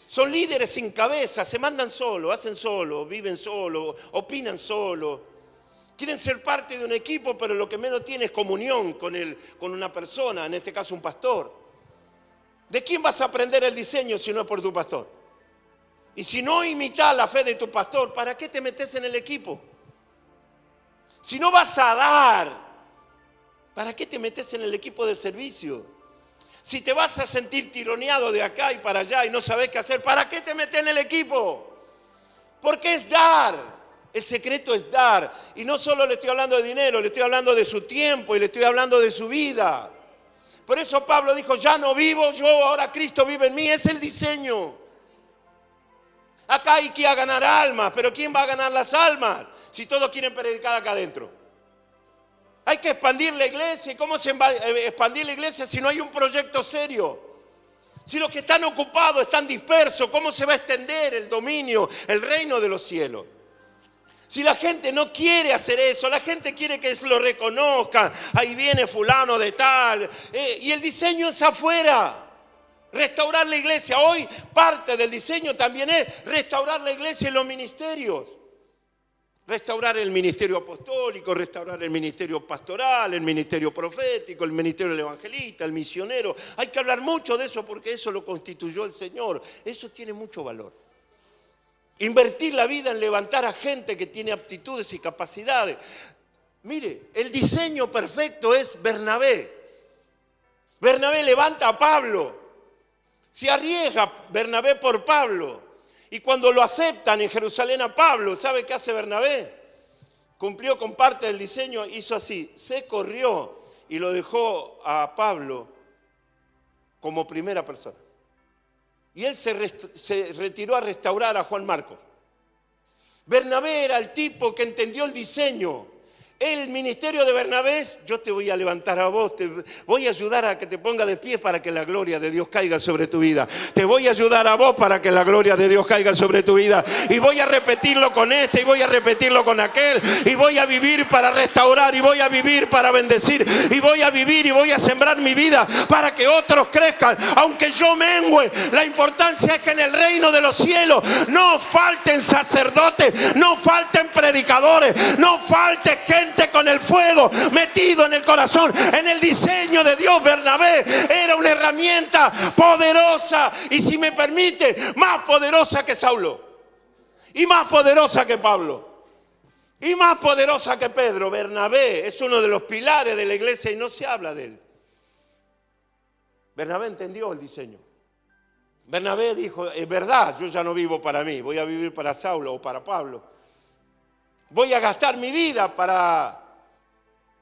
S2: Son líderes sin cabeza, se mandan solo, hacen solo, viven solo, opinan solo. Quieren ser parte de un equipo, pero lo que menos tiene es comunión con una persona, en este caso un pastor. ¿De quién vas a aprender el diseño si no es por tu pastor? Y si no imitas la fe de tu pastor, ¿para qué te metes en el equipo? Si no vas a dar, ¿para qué te metes en el equipo de servicio? Si te vas a sentir tironeado de acá y para allá y no sabes qué hacer, ¿para qué te metes en el equipo? Porque es dar. El secreto es dar. Y no solo le estoy hablando de dinero, le estoy hablando de su tiempo y le estoy hablando de su vida. Por eso Pablo dijo, ya no vivo yo, ahora Cristo vive en mí. Es el diseño. Acá hay que ir a ganar almas, pero ¿quién va a ganar las almas si todos quieren predicar acá adentro? Hay que expandir la iglesia. ¿Y cómo se va a expandir la iglesia si no hay un proyecto serio? Si los que están ocupados están dispersos, ¿cómo se va a extender el dominio, el reino de los cielos? Si la gente no quiere hacer eso, la gente quiere que lo reconozcan, ahí viene fulano de tal, y el diseño es afuera. Restaurar la iglesia. Hoy parte del diseño también es restaurar la iglesia y los ministerios. Restaurar el ministerio apostólico, restaurar el ministerio pastoral, el ministerio profético, el ministerio del evangelista, el misionero. Hay que hablar mucho de eso porque eso lo constituyó el Señor. Eso tiene mucho valor. Invertir la vida en levantar a gente que tiene aptitudes y capacidades. Mire, el diseño perfecto es Bernabé. Bernabé levanta a Pablo. Se arriesga Bernabé por Pablo. Y cuando lo aceptan en Jerusalén a Pablo, ¿sabe qué hace Bernabé? cumplió con parte del diseño, hizo así, se corrió y lo dejó a Pablo como primera persona. Y él se retiró a restaurar a Juan Marcos. Bernabé era el tipo que entendió el diseño. El ministerio de Bernabé es, yo te voy a levantar a vos, te voy a ayudar a que te ponga de pie para que la gloria de Dios caiga sobre tu vida. Te voy a ayudar a vos para que la gloria de Dios caiga sobre tu vida. Y voy a repetirlo con este, y voy a repetirlo con aquel, y voy a vivir para restaurar, y voy a vivir para bendecir, y voy a vivir y voy a sembrar mi vida para que otros crezcan. Aunque yo mengüe, la importancia es que en el reino de los cielos no falten sacerdotes, no falten predicadores, no falte gente con el fuego metido en el corazón. En el diseño de Dios, Bernabé era una herramienta poderosa y, si me permite, más poderosa que Saulo, y más poderosa que Pablo, y más poderosa que Pedro. Bernabé es uno de los pilares de la iglesia y no se habla de él. Bernabé entendió el diseño. Bernabé dijo, es verdad, yo ya no vivo para mí, voy a vivir para Saulo o para Pablo. Voy a gastar mi vida para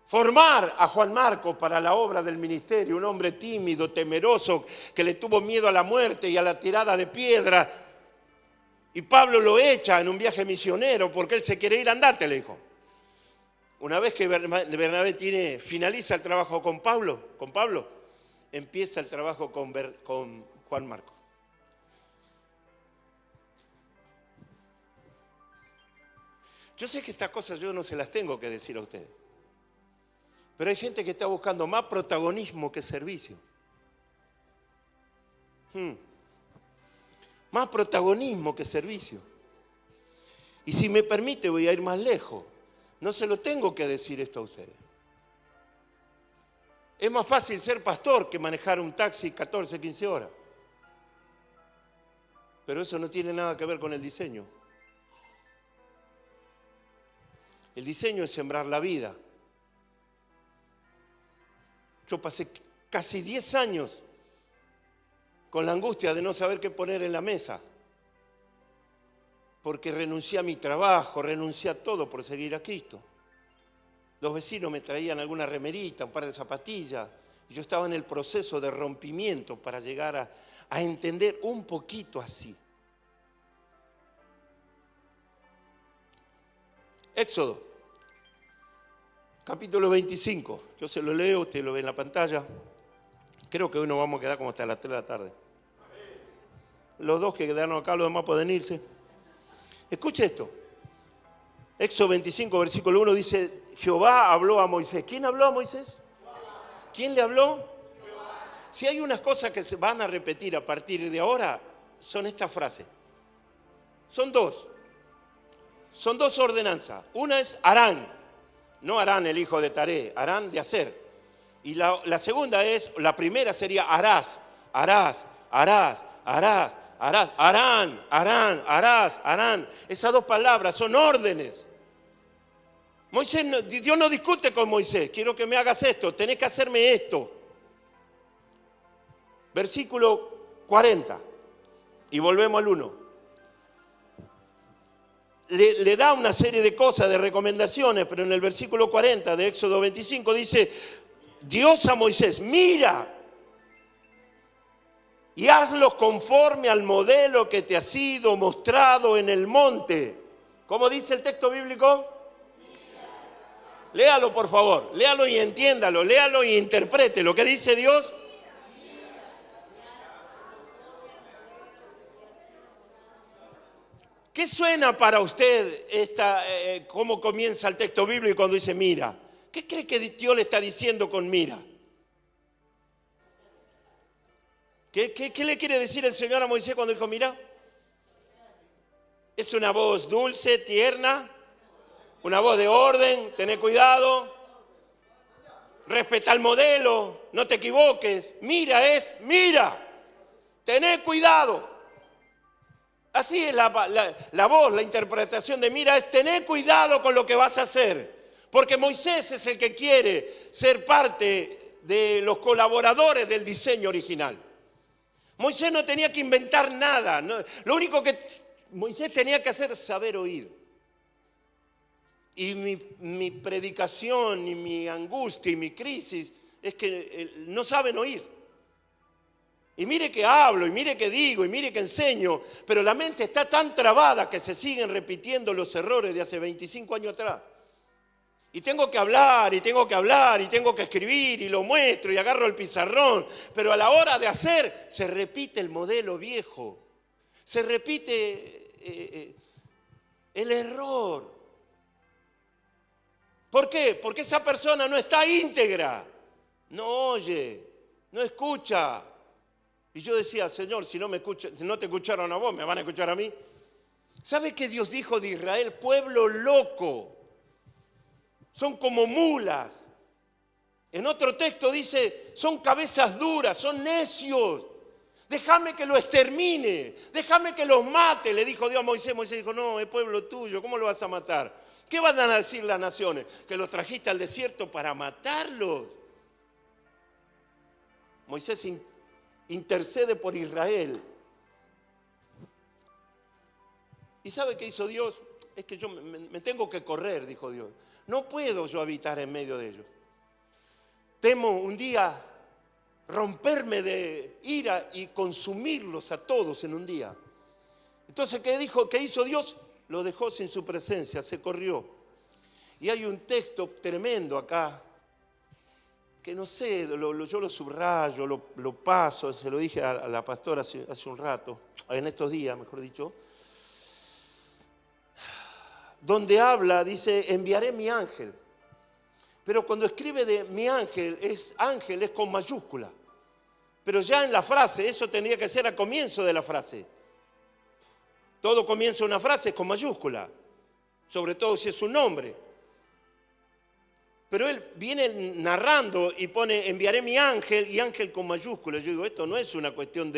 S2: formar a Juan Marcos para la obra del ministerio, un hombre tímido, temeroso, que le tuvo miedo a la muerte y a la tirada de piedra. Y Pablo lo echa en un viaje misionero porque él se quiere ir, andate, le dijo. Una vez que Bernabé finaliza el trabajo con Pablo, empieza el trabajo con Juan Marcos. Yo sé que estas cosas yo no se las tengo que decir a ustedes. Pero hay gente que está buscando más protagonismo que servicio. Más protagonismo que servicio. Y si me permite, voy a ir más lejos. No se lo tengo que decir esto a ustedes. Es más fácil ser pastor que manejar un taxi 14, 15 horas. Pero eso no tiene nada que ver con el diseño. El diseño es sembrar la vida. Yo pasé casi 10 años con la angustia de no saber qué poner en la mesa, porque renuncié a mi trabajo, renuncié a todo por seguir a Cristo. Los vecinos me traían alguna remerita, un par de zapatillas, y yo estaba en el proceso de rompimiento para llegar a entender un poquito así. Éxodo. Capítulo 25, yo se lo leo, usted lo ve en la pantalla. Creo que hoy nos vamos a quedar como hasta las 3 de la tarde. Los dos que quedaron acá, los demás pueden irse. Escuche esto. Éxodo 25, versículo 1 dice, Jehová habló a Moisés. ¿Quién habló a Moisés? ¿Quién le habló? Si hay unas cosas que se van a repetir a partir de ahora, son estas frases. Son dos. Son dos ordenanzas. Una es Harán. No Harán el hijo de Taré, Harán de hacer. Y la segunda es, la primera sería harás, harás, harás, harás, harás, harán, harán, harás, harán. Esas dos palabras son órdenes. Dios no discute con Moisés, quiero que me hagas esto, tenés que hacerme esto. Versículo 40, y volvemos al 1. Le da una serie de cosas, de recomendaciones, pero en el versículo 40 de Éxodo 25 dice, Dios a Moisés, mira y hazlos conforme al modelo que te ha sido mostrado en el monte. ¿Cómo dice el texto bíblico? Léalo, por favor, léalo y entiéndalo, léalo y interprete lo que dice Dios. ¿Qué suena para usted cómo comienza el texto bíblico cuando dice mira? ¿Qué cree que Dios le está diciendo con mira? ¿Qué le quiere decir el Señor a Moisés cuando dijo mira? Es una voz dulce, tierna, una voz de orden, tené cuidado, respeta el modelo, no te equivoques. Mira es mira, tené cuidado. Así es la voz, la interpretación de mira es tener cuidado con lo que vas a hacer. Porque Moisés es el que quiere ser parte de los colaboradores del diseño original. Moisés no tenía que inventar nada. No, lo único que Moisés tenía que hacer es saber oír. Y mi predicación y mi angustia y mi crisis es que no saben oír. Y mire que hablo, y mire que digo, y mire que enseño, pero la mente está tan trabada que se siguen repitiendo los errores de hace 25 años atrás. Y tengo que hablar, y tengo que hablar, y tengo que escribir, y lo muestro, y agarro el pizarrón, pero a la hora de hacer se repite el modelo viejo, se repite el error. ¿Por qué? Porque esa persona no está íntegra, no oye, no escucha. Y yo decía, Señor, si no te escucharon a vos, ¿me van a escuchar a mí? ¿Sabe qué Dios dijo de Israel? Pueblo loco. Son como mulas. En otro texto dice, son cabezas duras, son necios. Déjame que lo extermine, déjame que los mate, le dijo Dios a Moisés. Moisés dijo, no, es pueblo tuyo, ¿cómo lo vas a matar? ¿Qué van a decir las naciones? ¿Que los trajiste al desierto para matarlos? Moisés intercede por Israel. ¿Y sabe qué hizo Dios? Es que yo me tengo que correr, dijo Dios. No puedo yo habitar en medio de ellos. Temo un día romperme de ira y consumirlos a todos en un día. Entonces, ¿qué hizo Dios? Lo dejó sin su presencia, se corrió. Y hay un texto tremendo acá, que no sé, yo lo subrayo, lo paso, se lo dije a la pastora hace un rato, en estos días, mejor dicho, donde habla, dice, enviaré mi ángel. Pero cuando escribe de mi ángel es con mayúscula. Pero ya en la frase, eso tendría que ser al comienzo de la frase. Todo comienza una frase con mayúscula, sobre todo si es un nombre. Pero él viene narrando y pone, enviaré mi ángel, y ángel con mayúscula. Yo digo, esto no es una cuestión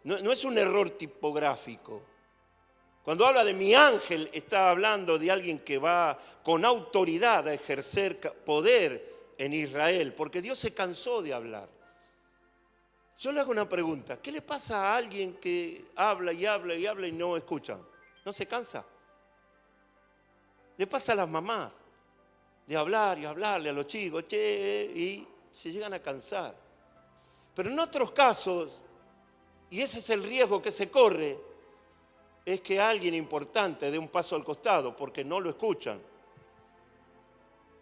S2: no es un error tipográfico. Cuando habla de mi ángel, está hablando de alguien que va con autoridad a ejercer poder en Israel, porque Dios se cansó de hablar. Yo le hago una pregunta, ¿qué le pasa a alguien que habla y habla y habla y no escucha? ¿No se cansa? Le pasa a las mamás, de hablar y hablarle a los chicos, y se llegan a cansar. Pero en otros casos, y ese es el riesgo que se corre, es que alguien importante dé un paso al costado porque no lo escuchan.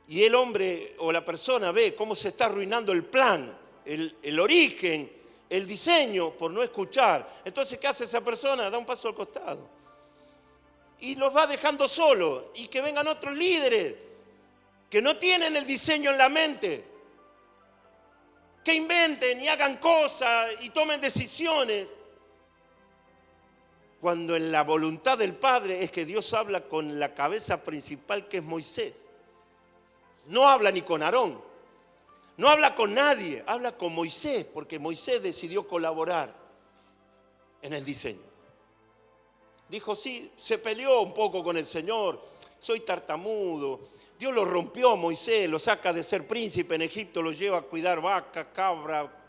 S2: Y el hombre o la persona ve cómo se está arruinando el plan, el origen, el diseño por no escuchar. Entonces, ¿qué hace esa persona? Da un paso al costado. Y los va dejando solos. Y que vengan otros líderes que no tienen el diseño en la mente. Que inventen y hagan cosas y tomen decisiones. Cuando en la voluntad del Padre es que Dios habla con la cabeza principal que es Moisés. No habla ni con Aarón, no habla con nadie, habla con Moisés, porque Moisés decidió colaborar en el diseño. Dijo, sí, se peleó un poco con el Señor, soy tartamudo. Dios lo rompió a Moisés, lo saca de ser príncipe en Egipto, lo lleva a cuidar vaca, cabra.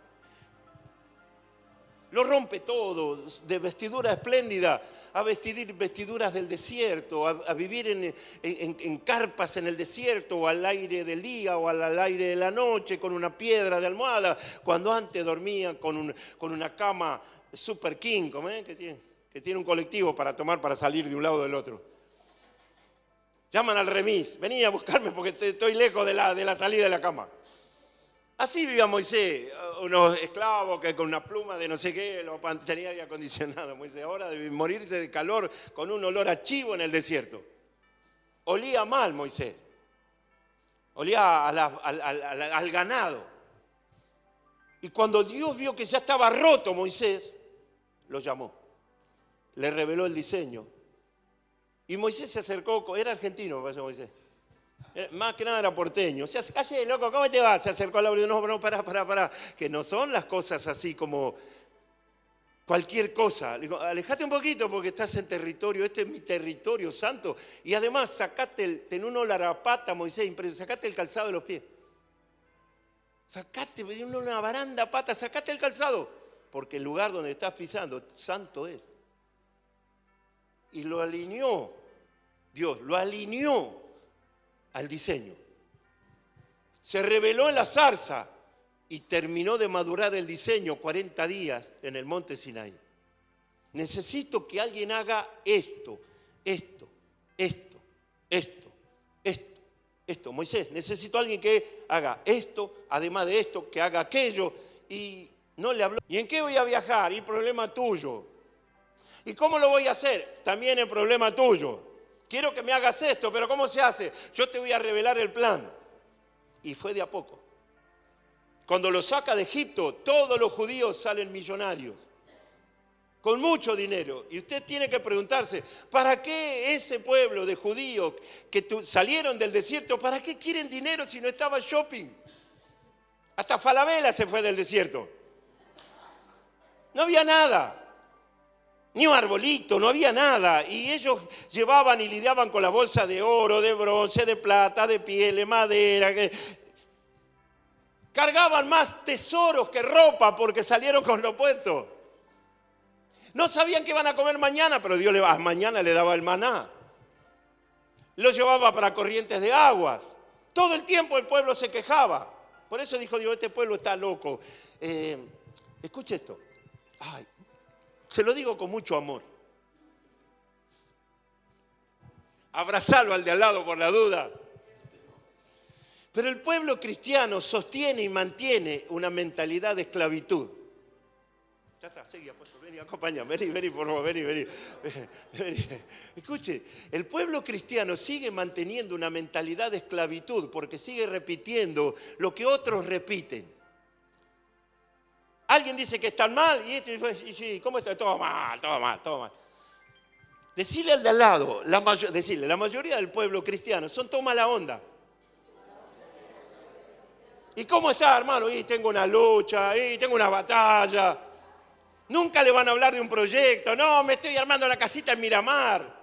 S2: Lo rompe todo, de vestidura espléndida a vestir vestiduras del desierto, a vivir en carpas en el desierto, o al aire del día, o al aire de la noche, con una piedra de almohada, cuando antes dormía con una cama super king, que tiene un colectivo para tomar para salir de un lado o del otro. Llaman al remis, vení a buscarme porque estoy lejos de la salida de la cama. Así vivía Moisés, unos esclavos que con una pluma de no sé qué lo tenía aire acondicionado. Moisés ahora debe morirse de calor con un olor a chivo en el desierto. Olía mal Moisés, olía al ganado. Y cuando Dios vio que ya estaba roto Moisés, lo llamó, le reveló el diseño. Y Moisés se acercó, era argentino, me parece Moisés. Más que nada era porteño. Se hace, calle, loco, ¿cómo te vas? Se acercó al audio. No, pará. Que no son las cosas así como cualquier cosa. Le digo, alejate un poquito porque estás en territorio. Este es mi territorio santo. Y además, ten un olor a pata, Moisés, sacate el calzado de los pies. Sacate una baranda pata, sacate el calzado. Porque el lugar donde estás pisando, santo es. Y lo alineó. Dios lo alineó al diseño. Se reveló en la zarza y terminó de madurar el diseño 40 días en el monte Sinaí. Necesito que alguien haga esto. Moisés, necesito a alguien que haga esto, además de esto, que haga aquello. Y no le habló. ¿Y en qué voy a viajar? Y problema tuyo. ¿Y cómo lo voy a hacer? También es problema tuyo. Quiero que me hagas esto, pero ¿cómo se hace? Yo te voy a revelar el plan. Y fue de a poco. Cuando lo saca de Egipto, todos los judíos salen millonarios, con mucho dinero. Y usted tiene que preguntarse, ¿para qué ese pueblo de judíos que salieron del desierto, para qué quieren dinero si no estaba shopping? Hasta Falabella se fue del desierto. No había nada. Ni un arbolito, no había nada. Y ellos llevaban y lidiaban con la bolsa de oro, de bronce, de plata, de piel, de madera. Cargaban más tesoros que ropa porque salieron con lo puesto. No sabían qué iban a comer mañana, pero Dios mañana le daba el maná. Lo llevaba para corrientes de aguas. Todo el tiempo el pueblo se quejaba. Por eso dijo Dios, este pueblo está loco. Escuche esto. Ay, se lo digo con mucho amor. Abrazalo al de al lado por la duda. Pero el pueblo cristiano sostiene y mantiene una mentalidad de esclavitud. Ya está, seguí, apóstol, vení, acompáñame, vení, por favor, vení. Escuche, el pueblo cristiano sigue manteniendo una mentalidad de esclavitud porque sigue repitiendo lo que otros repiten. Alguien dice que están mal y sí, ¿cómo está? Todo mal. Decirle al de al lado, la mayoría del pueblo cristiano son todos mala onda. ¿Y cómo está, hermano? Y tengo una lucha, y tengo una batalla. Nunca le van a hablar de un proyecto. No, me estoy armando la casita en Miramar.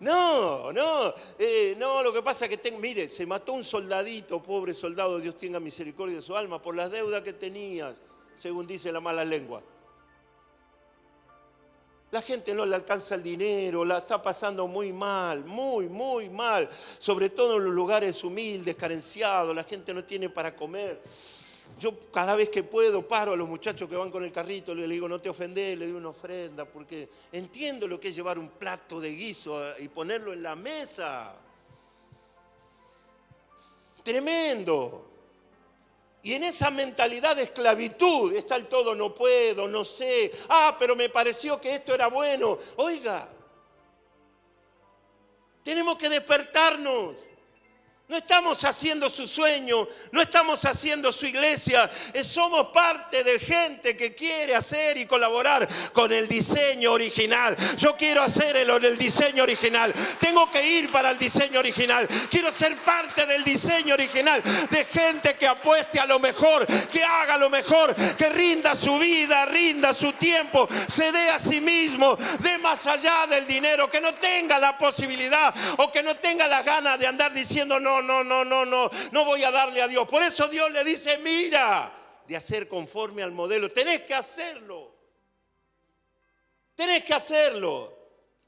S2: No, lo que pasa es que mire, se mató un soldadito, pobre soldado, Dios tenga misericordia de su alma, por las deudas que tenías, según dice la mala lengua. La gente no le alcanza el dinero, la está pasando muy mal, muy mal. Sobre todo en los lugares humildes, carenciados, la gente no tiene para comer. Yo cada vez que puedo paro a los muchachos que van con el carrito, le digo, no te ofendés, le doy una ofrenda, porque entiendo lo que es llevar un plato de guiso y ponerlo en la mesa. Tremendo. Y en esa mentalidad de esclavitud está el todo, no puedo, no sé. Pero me pareció que esto era bueno. Oiga, tenemos que despertarnos. No estamos haciendo su sueño, no estamos haciendo su iglesia. Somos parte de gente que quiere hacer y colaborar con el diseño original. Yo quiero hacer el diseño original. Tengo que ir para el diseño original. Quiero ser parte del diseño original. De gente que apueste a lo mejor, que haga lo mejor, que rinda su vida, rinda su tiempo, se dé a sí mismo, dé más allá del dinero, que no tenga la posibilidad o que no tenga las ganas de andar diciendo no voy a darle a Dios. Por eso Dios le dice, mira, de hacer conforme al modelo. Tenés que hacerlo.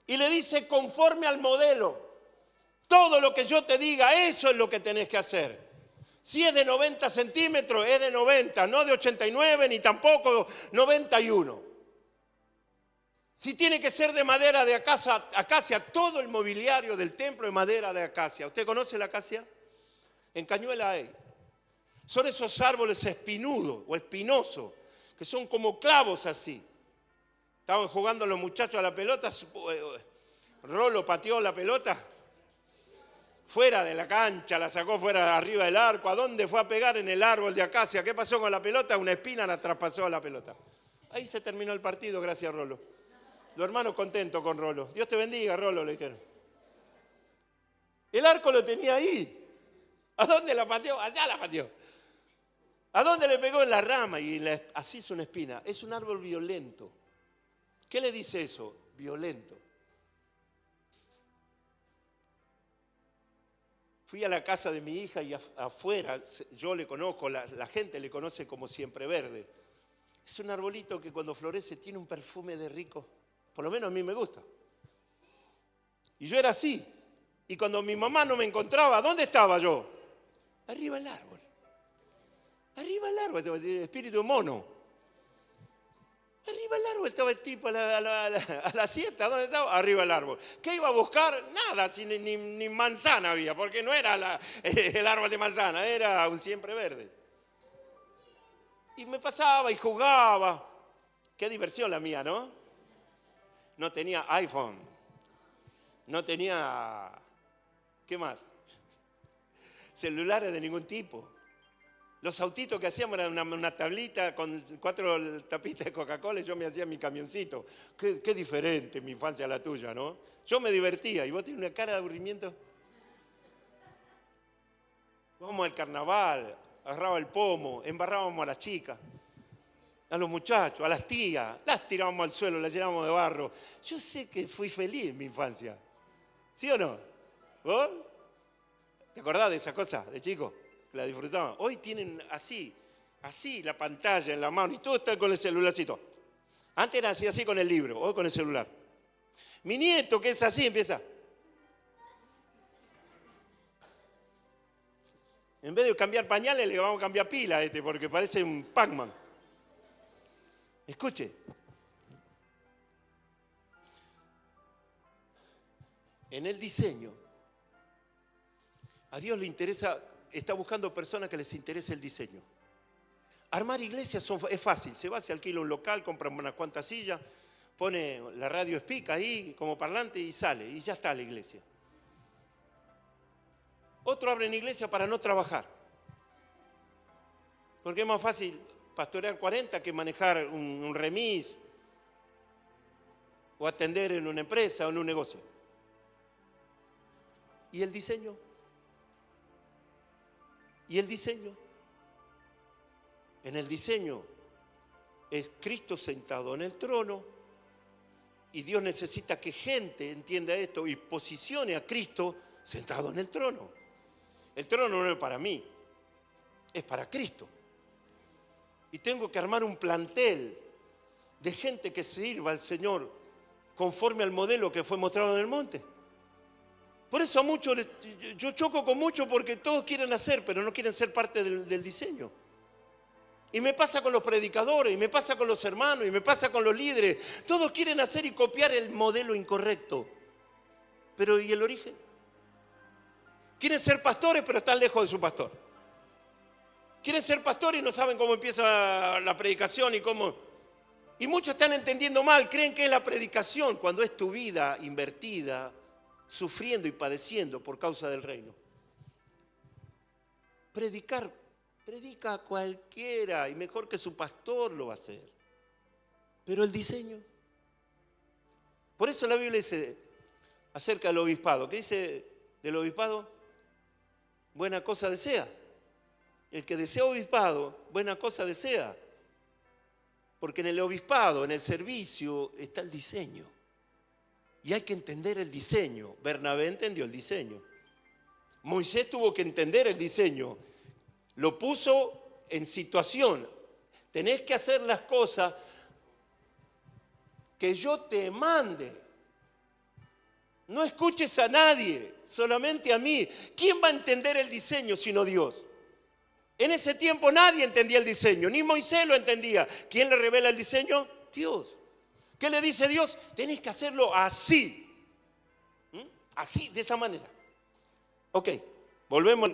S2: Y le dice conforme al modelo. Todo lo que yo te diga, eso es lo que tenés que hacer. Si es de 90 centímetros, es de 90, no de 89 ni tampoco 91. Si tiene que ser de madera de acacia, todo el mobiliario del templo es madera de acacia. ¿Usted conoce la acacia? En Cañuela hay. Son esos árboles espinudos o espinosos, que son como clavos así. Estaban jugando los muchachos a la pelota, Rolo pateó la pelota fuera de la cancha, la sacó fuera arriba del arco. ¿A dónde fue a pegar? En el árbol de acacia. ¿Qué pasó con la pelota? Una espina la traspasó a la pelota. Ahí se terminó el partido, gracias Rolo. Los hermanos contentos con Rolo. Dios te bendiga, Rolo, le dijeron. El arco lo tenía ahí. ¿A dónde la pateó? Allá la pateó. ¿A dónde le pegó? En la rama y así hizo una espina. Es un árbol violento. ¿Qué le dice eso? Violento. Fui a la casa de mi hija y afuera, yo le conozco, la gente le conoce como siempre verde. Es un arbolito que cuando florece tiene un perfume de rico. Por lo menos a mí me gusta. Y yo era así. Y cuando mi mamá no me encontraba, ¿dónde estaba yo? Arriba del árbol. Arriba del árbol, estaba el espíritu de mono. Arriba del árbol estaba el tipo a la siesta. ¿Dónde estaba? Arriba del árbol. ¿Qué iba a buscar? Nada, ni manzana había, porque no era el árbol de manzana, era un siempre verde. Y me pasaba y jugaba. Qué diversión la mía, ¿no? No tenía iPhone. No tenía... ¿Qué más? Celulares de ningún tipo. Los autitos que hacíamos eran una tablita con 4 tapitas de Coca-Cola y yo me hacía mi camioncito. Qué diferente mi infancia a la tuya, ¿no? Yo me divertía y vos tenés una cara de aburrimiento. Vamos al carnaval, agarraba el pomo, embarrábamos a las chicas, a los muchachos, a las tías, las tirábamos al suelo, las llenábamos de barro. Yo sé que fui feliz en mi infancia. ¿Sí o no? ¿Vos? ¿Te acordás de esa cosa de chico? Que la disfrutaban. Hoy tienen así la pantalla en la mano y todo está con el celularcito. Antes era así con el libro, hoy con el celular. Mi nieto, que es así, empieza. En vez de cambiar pañales, le vamos a cambiar pila a este, porque parece un Pac-Man. Escuche. En el diseño, a Dios le interesa, está buscando personas que les interese el diseño. Armar iglesias es fácil, se va, se alquila un local, compra unas cuantas sillas, pone la radio speak ahí como parlante y sale, y ya está la iglesia. Otro abre una iglesia para no trabajar, porque es más fácil pastorear 40 que manejar un remis o atender en una empresa o en un negocio. ¿Y el diseño? ¿Y el diseño? En el diseño es Cristo sentado en el trono y Dios necesita que gente entienda esto y posicione a Cristo sentado en el trono. El trono no es para mí, es para Cristo. Y tengo que armar un plantel de gente que sirva al Señor conforme al modelo que fue mostrado en el monte. Por eso a muchos, yo choco con muchos porque todos quieren hacer, pero no quieren ser parte del diseño. Y me pasa con los predicadores, y me pasa con los hermanos, y me pasa con los líderes. Todos quieren hacer y copiar el modelo incorrecto. Pero ¿y el origen? Quieren ser pastores, pero están lejos de su pastor. Quieren ser pastores y no saben cómo empieza la predicación y cómo... Y muchos están entendiendo mal, creen que es la predicación, cuando es tu vida invertida, sufriendo y padeciendo por causa del reino. Predica a cualquiera y mejor que su pastor lo va a hacer. Pero el diseño. Por eso la Biblia dice acerca del obispado. ¿Qué dice del obispado? Buena cosa desea. El que desea obispado, buena cosa desea. Porque en el obispado, en el servicio, está el diseño. Y hay que entender el diseño. Bernabé entendió el diseño. Moisés tuvo que entender el diseño. Lo puso en situación. Tenés que hacer las cosas que yo te mande. No escuches a nadie, solamente a mí. ¿Quién va a entender el diseño sino Dios? En ese tiempo nadie entendía el diseño, ni Moisés lo entendía. ¿Quién le revela el diseño? Dios. ¿Qué le dice Dios? Tenés que hacerlo así. Así, de esa manera. Ok, volvemos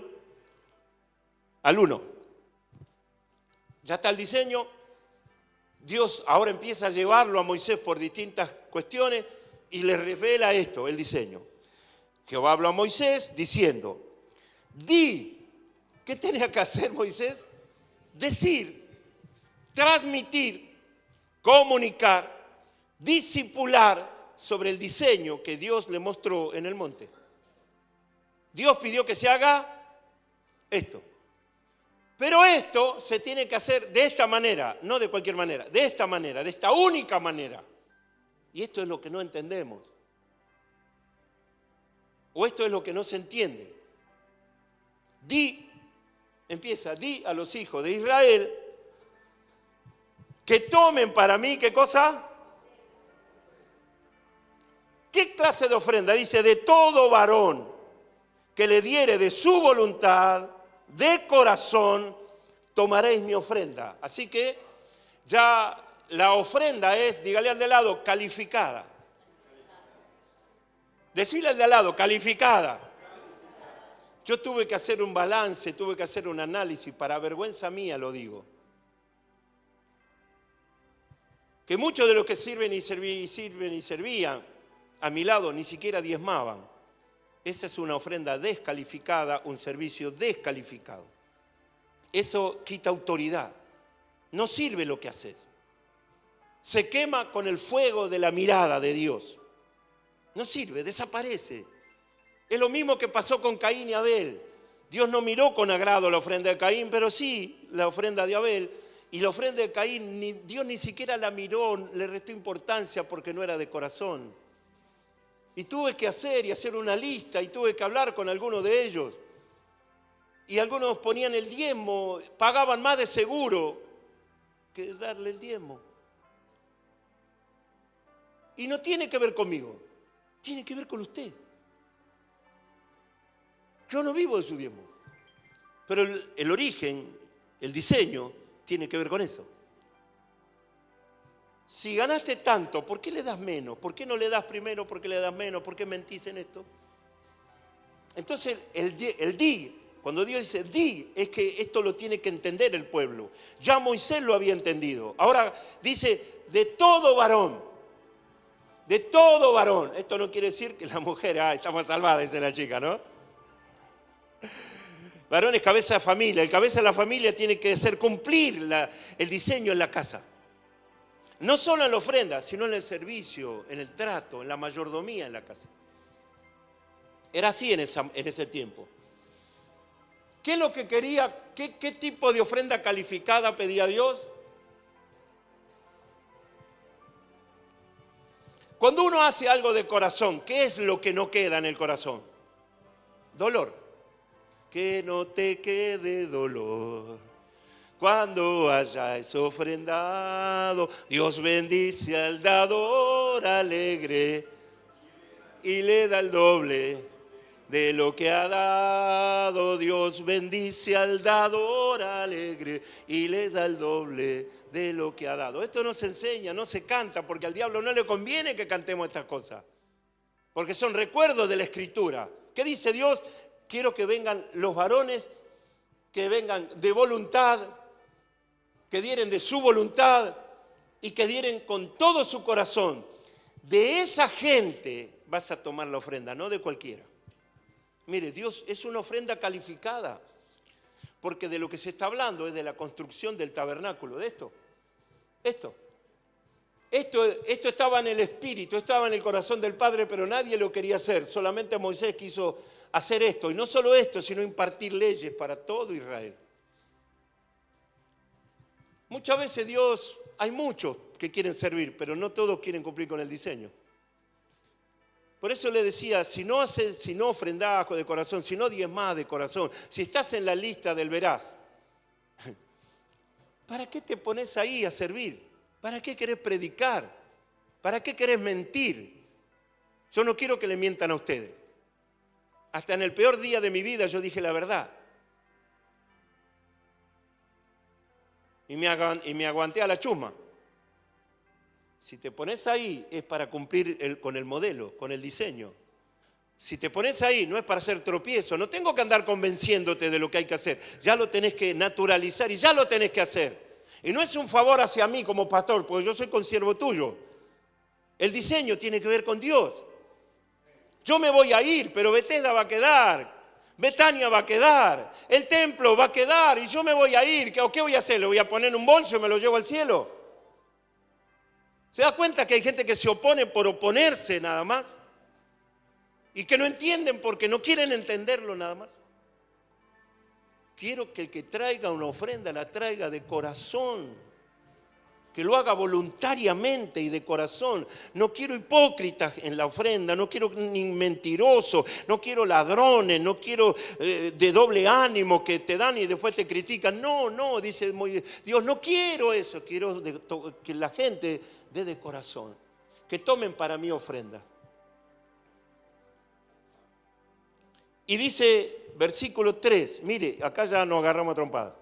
S2: al 1. Ya está el diseño. Dios ahora empieza a llevarlo a Moisés por distintas cuestiones y le revela esto, el diseño. Jehová habló a Moisés diciendo, di. ¿Qué tenía que hacer Moisés? Decir, transmitir, comunicar, discipular sobre el diseño que Dios le mostró en el monte. Dios pidió que se haga esto. Pero esto se tiene que hacer de esta manera, no de cualquier manera, de esta manera, de esta única manera. Y esto es lo que no entendemos. O esto es lo que no se entiende. Di a los hijos de Israel que tomen para mí, ¿qué cosa? ¿Qué clase de ofrenda? Dice, de todo varón que le diere de su voluntad, de corazón, tomaréis mi ofrenda. Así que ya la ofrenda es, dígale al de lado, calificada. Decirle al de al lado, calificada. Yo tuve que hacer un balance, tuve que hacer un análisis, para vergüenza mía lo digo. Que muchos de los que sirven y servían a mi lado ni siquiera diezmaban. Esa es una ofrenda descalificada, un servicio descalificado. Eso quita autoridad. No sirve lo que haces. Se quema con el fuego de la mirada de Dios. No sirve, desaparece. Es lo mismo que pasó con Caín y Abel. Dios no miró con agrado la ofrenda de Caín, pero sí la ofrenda de Abel. Y la ofrenda de Caín, Dios ni siquiera la miró, le restó importancia porque no era de corazón. Y tuve que hacer una lista y tuve que hablar con algunos de ellos. Y algunos ponían el diezmo, pagaban más de seguro que darle el diezmo. Y no tiene que ver conmigo, tiene que ver con usted. Yo no vivo de su diezmo, pero el origen, el diseño, tiene que ver con eso. Si ganaste tanto, ¿por qué le das menos? ¿Por qué no le das primero? ¿Por qué le das menos? ¿Por qué mentís en esto? Entonces, el di, cuando Dios dice di, es que esto lo tiene que entender el pueblo. Ya Moisés lo había entendido. Ahora dice, de todo varón. De todo varón. Esto no quiere decir que la mujer, estamos salvadas, dice la chica, ¿no? Varón es cabeza de familia. El cabeza de la familia tiene que hacer cumplir el diseño en la casa. No solo en la ofrenda, sino en el servicio, en el trato, en la mayordomía en la casa. Era así en ese tiempo. ¿Qué es lo que quería? ¿Qué tipo de ofrenda calificada pedía Dios? Cuando uno hace algo de corazón, ¿qué es lo que no queda en el corazón? Dolor. Que no te quede dolor. Cuando hayáis ofrendado, Dios bendice al dador alegre y le da el doble de lo que ha dado. Dios bendice al dador alegre y le da el doble de lo que ha dado. Esto no se enseña, no se canta, porque al diablo no le conviene que cantemos estas cosas, porque son recuerdos de la Escritura. ¿Qué dice Dios? Quiero que vengan los varones, que vengan de voluntad, que dieren de su voluntad y que dieren con todo su corazón. De esa gente vas a tomar la ofrenda, no de cualquiera. Mire, Dios es una ofrenda calificada, porque de lo que se está hablando es de la construcción del tabernáculo, de esto. Esto estaba en el espíritu, estaba en el corazón del Padre, pero nadie lo quería hacer. Solamente Moisés quiso hacer esto, y no solo esto, sino impartir leyes para todo Israel. Muchas veces Dios, hay muchos que quieren servir, pero no todos quieren cumplir con el diseño. Por eso le decía, si no ofrendás de corazón, si no diezmás de corazón, si estás en la lista del veraz, ¿para qué te pones ahí a servir? ¿Para qué querés predicar? ¿Para qué querés mentir? Yo no quiero que le mientan a ustedes. Hasta en el peor día de mi vida yo dije la verdad. Y me aguanté a la chusma. Si te pones ahí es para cumplir con el modelo, con el diseño. Si te pones ahí no es para hacer tropiezo. No tengo que andar convenciéndote de lo que hay que hacer. Ya lo tenés que naturalizar y ya lo tenés que hacer. Y no es un favor hacia mí como pastor, porque yo soy consiervo tuyo. El diseño tiene que ver con Dios. Yo me voy a ir, pero Bethesda va a quedar. Betania va a quedar, el templo va a quedar y yo me voy a ir. ¿Qué voy a hacer? ¿Le voy a poner en un bolso y me lo llevo al cielo? ¿Se da cuenta que hay gente que se opone por oponerse nada más? Y que no entienden porque no quieren entenderlo nada más. Quiero que el que traiga una ofrenda la traiga de corazón. Que lo haga voluntariamente y de corazón. No quiero hipócritas en la ofrenda, no quiero ni mentirosos, no quiero ladrones, no quiero de doble ánimo que te dan y después te critican. No, dice Dios, no quiero eso, quiero que la gente dé de corazón, que tomen para mí ofrenda. Y dice, versículo 3, mire, acá ya nos agarramos a trompada.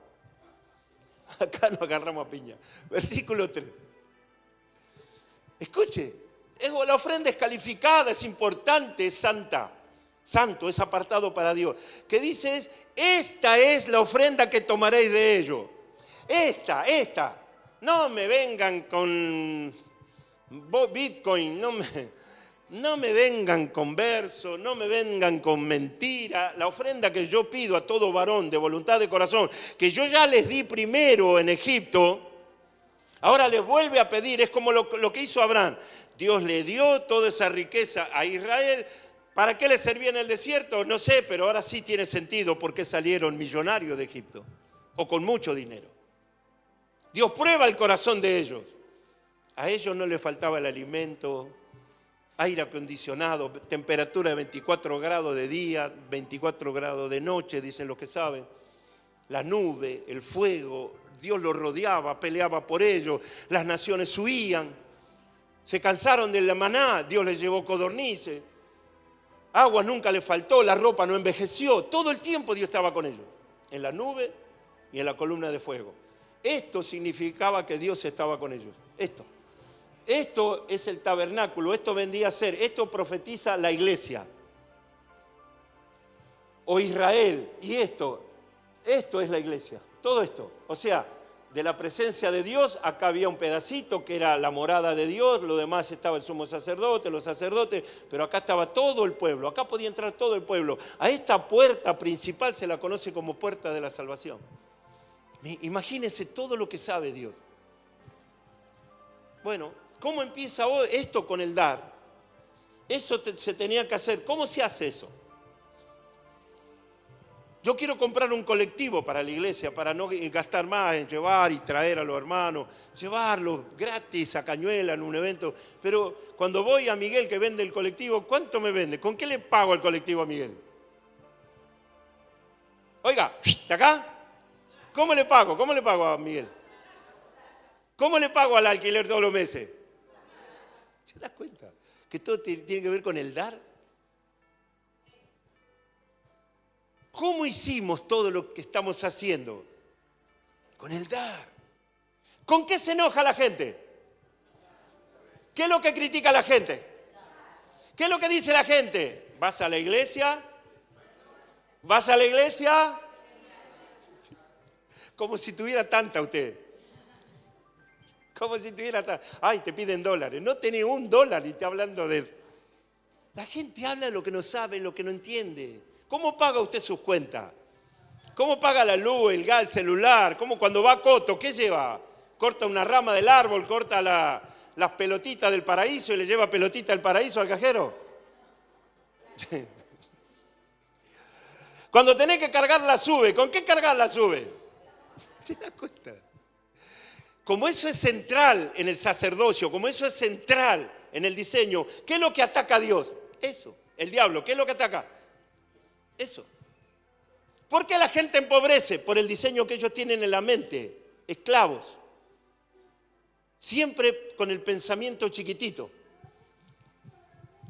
S2: Acá nos agarramos a piña. Versículo 3. Escuche, la ofrenda es calificada, es importante, es santa. Santo, es apartado para Dios. Que dice, esta es la ofrenda que tomaréis de ellos. Esta. No me vengan con Bitcoin, no me vengan con verso, no me vengan con mentira. La ofrenda que yo pido a todo varón de voluntad de corazón, que yo ya les di primero en Egipto, ahora les vuelve a pedir, es como lo que hizo Abraham. Dios le dio toda esa riqueza a Israel. ¿Para qué le servía en el desierto? No sé, pero ahora sí tiene sentido porque salieron millonarios de Egipto o con mucho dinero. Dios prueba el corazón de ellos. A ellos no les faltaba el alimento, aire acondicionado, temperatura de 24 grados de día, 24 grados de noche, dicen los que saben. La nube, el fuego, Dios los rodeaba, peleaba por ellos, las naciones huían. Se cansaron de la maná, Dios les llevó codornices. Agua nunca les faltó, la ropa no envejeció. Todo el tiempo Dios estaba con ellos, en la nube y en la columna de fuego. Esto significaba que Dios estaba con ellos. Esto es el tabernáculo, esto vendría a ser, esto profetiza la iglesia. O Israel, y esto es la iglesia, todo esto. O sea, de la presencia de Dios, acá había un pedacito que era la morada de Dios, lo demás estaba el sumo sacerdote, los sacerdotes, pero acá estaba todo el pueblo, acá podía entrar todo el pueblo. A esta puerta principal se la conoce como puerta de la salvación. Imagínense todo lo que sabe Dios. Bueno, ¿cómo empieza esto con el dar? Eso se tenía que hacer. ¿Cómo se hace eso? Yo quiero comprar un colectivo para la iglesia, para no gastar más en llevar y traer a los hermanos, llevarlos gratis a Cañuela en un evento. Pero cuando voy a Miguel que vende el colectivo, ¿cuánto me vende? ¿Con qué le pago al colectivo a Miguel? Oiga, ¿de acá? ¿Cómo le pago? ¿Cómo le pago a Miguel? ¿Cómo le pago al alquiler todos los meses? ¿Se das cuenta? Que todo tiene que ver con el dar. ¿Cómo hicimos todo lo que estamos haciendo? Con el dar. ¿Con qué se enoja la gente? ¿Qué es lo que critica la gente? ¿Qué es lo que dice la gente? ¿Vas a la iglesia? ¿Vas a la iglesia? Como si tuviera tanta usted. Como si tuviera tanta. Ay, te piden dólares. No tenés $1 y está hablando de... La gente habla de lo que no sabe, lo que no entiende. ¿Cómo paga usted sus cuentas? ¿Cómo paga la luz, el gas, el celular? ¿Cómo cuando va a Coto, qué lleva? Corta una rama del árbol, corta las pelotitas del paraíso y le lleva pelotita del paraíso al cajero. Cuando tenés que cargar la sube, ¿con qué cargar la sube? ¿Te das cuenta? Como eso es central en el sacerdocio, como eso es central en el diseño, ¿qué es lo que ataca a Dios? Eso, el diablo, ¿qué es lo que ataca? Eso. ¿Por qué la gente empobrece? Por el diseño que ellos tienen en la mente, esclavos. Siempre con el pensamiento chiquitito.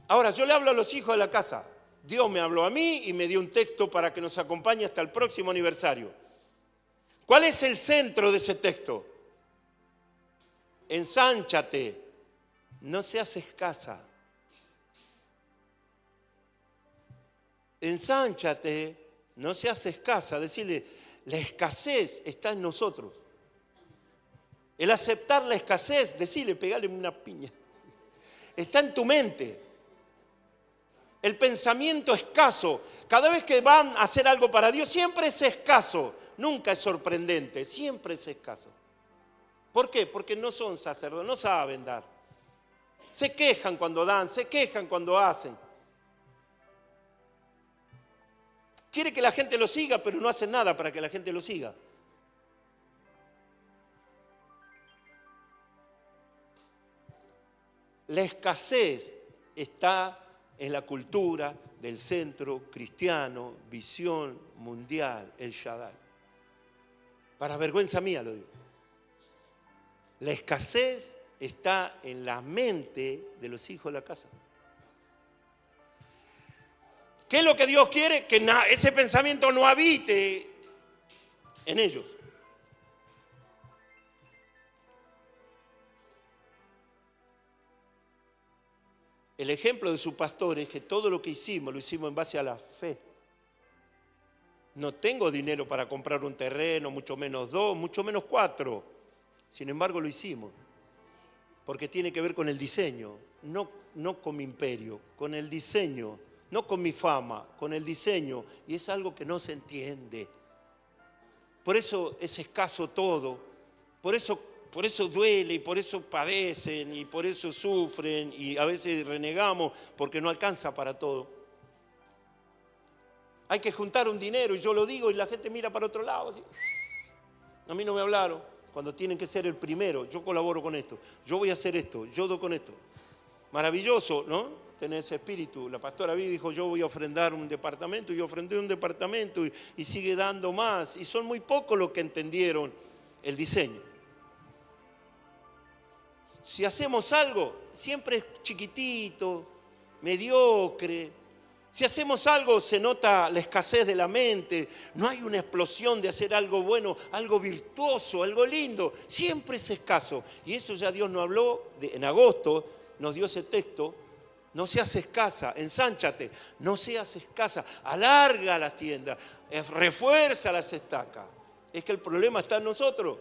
S2: Ahora, yo le hablo a los hijos de la casa. Dios me habló a mí y me dio un texto para que nos acompañe hasta el próximo aniversario. ¿Cuál es el centro de ese texto? Ensánchate, no seas escasa. Ensánchate, no seas escasa. Decirle, la escasez está en nosotros. El aceptar la escasez, decirle, pegale una piña. Está en tu mente. El pensamiento escaso. Cada vez que van a hacer algo para Dios, siempre es escaso. Nunca es sorprendente, siempre es escaso. ¿Por qué? Porque no son sacerdotes, no saben dar. Se quejan cuando dan, se quejan cuando hacen. Quiere que la gente lo siga, pero no hace nada para que la gente lo siga. La escasez está en la cultura del centro cristiano, visión mundial, el Shaddai. Para vergüenza mía lo digo. La escasez está en la mente de los hijos de la casa. ¿Qué es lo que Dios quiere? Que ese pensamiento no habite en ellos. El ejemplo de su pastor es que todo lo que hicimos, lo hicimos en base a la fe. No tengo dinero para comprar un terreno, mucho menos 2, mucho menos 4. Sin embargo, lo hicimos. Porque tiene que ver con el diseño, no con mi imperio, con el diseño, no con mi fama, con el diseño. Y es algo que no se entiende. Por eso es escaso todo. Por eso duele y por eso padecen y por eso sufren y a veces renegamos porque no alcanza para todo. Hay que juntar un dinero y yo lo digo y la gente mira para otro lado. Así. A mí no me hablaron cuando tienen que ser el primero. Yo colaboro con esto, yo voy a hacer esto, yo doy con esto. Maravilloso, ¿no? Tener ese espíritu. La pastora Vivi dijo, yo voy a ofrendar un departamento y yo ofrendé un departamento y sigue dando más. Y son muy pocos los que entendieron el diseño. Si hacemos algo, siempre es chiquitito, mediocre. Si hacemos algo, se nota la escasez de la mente. No hay una explosión de hacer algo bueno, algo virtuoso, algo lindo. Siempre es escaso. Y eso ya Dios nos habló en agosto, nos dio ese texto. No seas escasa, ensánchate. No seas escasa, alarga las tiendas, refuerza las estacas. Es que el problema está en nosotros.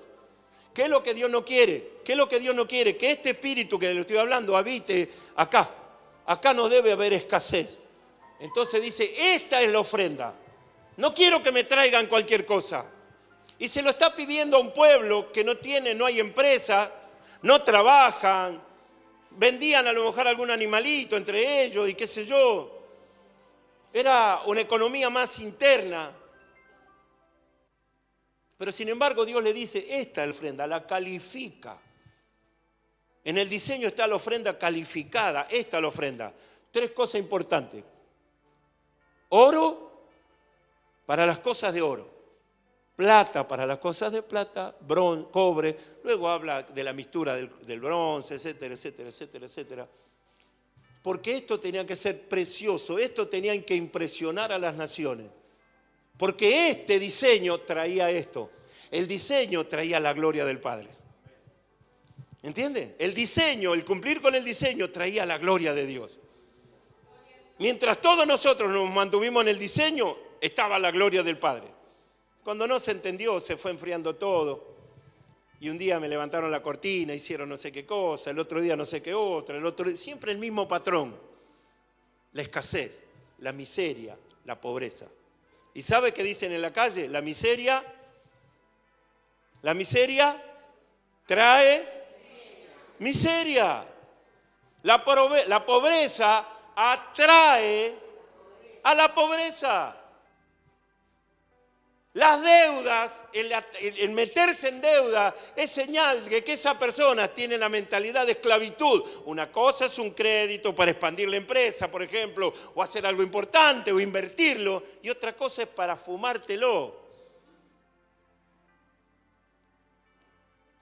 S2: ¿Qué es lo que Dios no quiere? ¿Qué es lo que Dios no quiere? Que este espíritu que le estoy hablando habite acá. Acá no debe haber escasez. Entonces dice, esta es la ofrenda. No quiero que me traigan cualquier cosa. Y se lo está pidiendo a un pueblo que no hay empresa, no trabajan, vendían a lo mejor algún animalito entre ellos y qué sé yo. Era una economía más interna. Pero sin embargo Dios le dice, esta es la ofrenda, la califica. En el diseño está la ofrenda calificada, esta es la ofrenda. 3 cosas importantes. Oro para las cosas de oro, plata para las cosas de plata, bronce, cobre, luego habla de la mixtura del bronce, etcétera, etcétera, etcétera, etcétera. Porque esto tenía que ser precioso, esto tenía que impresionar a las naciones. Porque este diseño traía esto. El diseño traía la gloria del Padre. ¿Entiende? El diseño, el cumplir con el diseño traía la gloria de Dios. Mientras todos nosotros nos mantuvimos en el diseño, estaba la gloria del Padre. Cuando no se entendió, se fue enfriando todo. Y un día me levantaron la cortina, hicieron no sé qué cosa, el otro día no sé qué otra, siempre el mismo patrón. La escasez, la miseria, la pobreza. ¿Y sabe qué dicen en la calle? La miseria trae miseria. La pobreza atrae a la pobreza. Las deudas, el meterse en deuda es señal de que esa persona tiene la mentalidad de esclavitud. Una cosa es un crédito para expandir la empresa, por ejemplo, o hacer algo importante o invertirlo, y otra cosa es para fumártelo.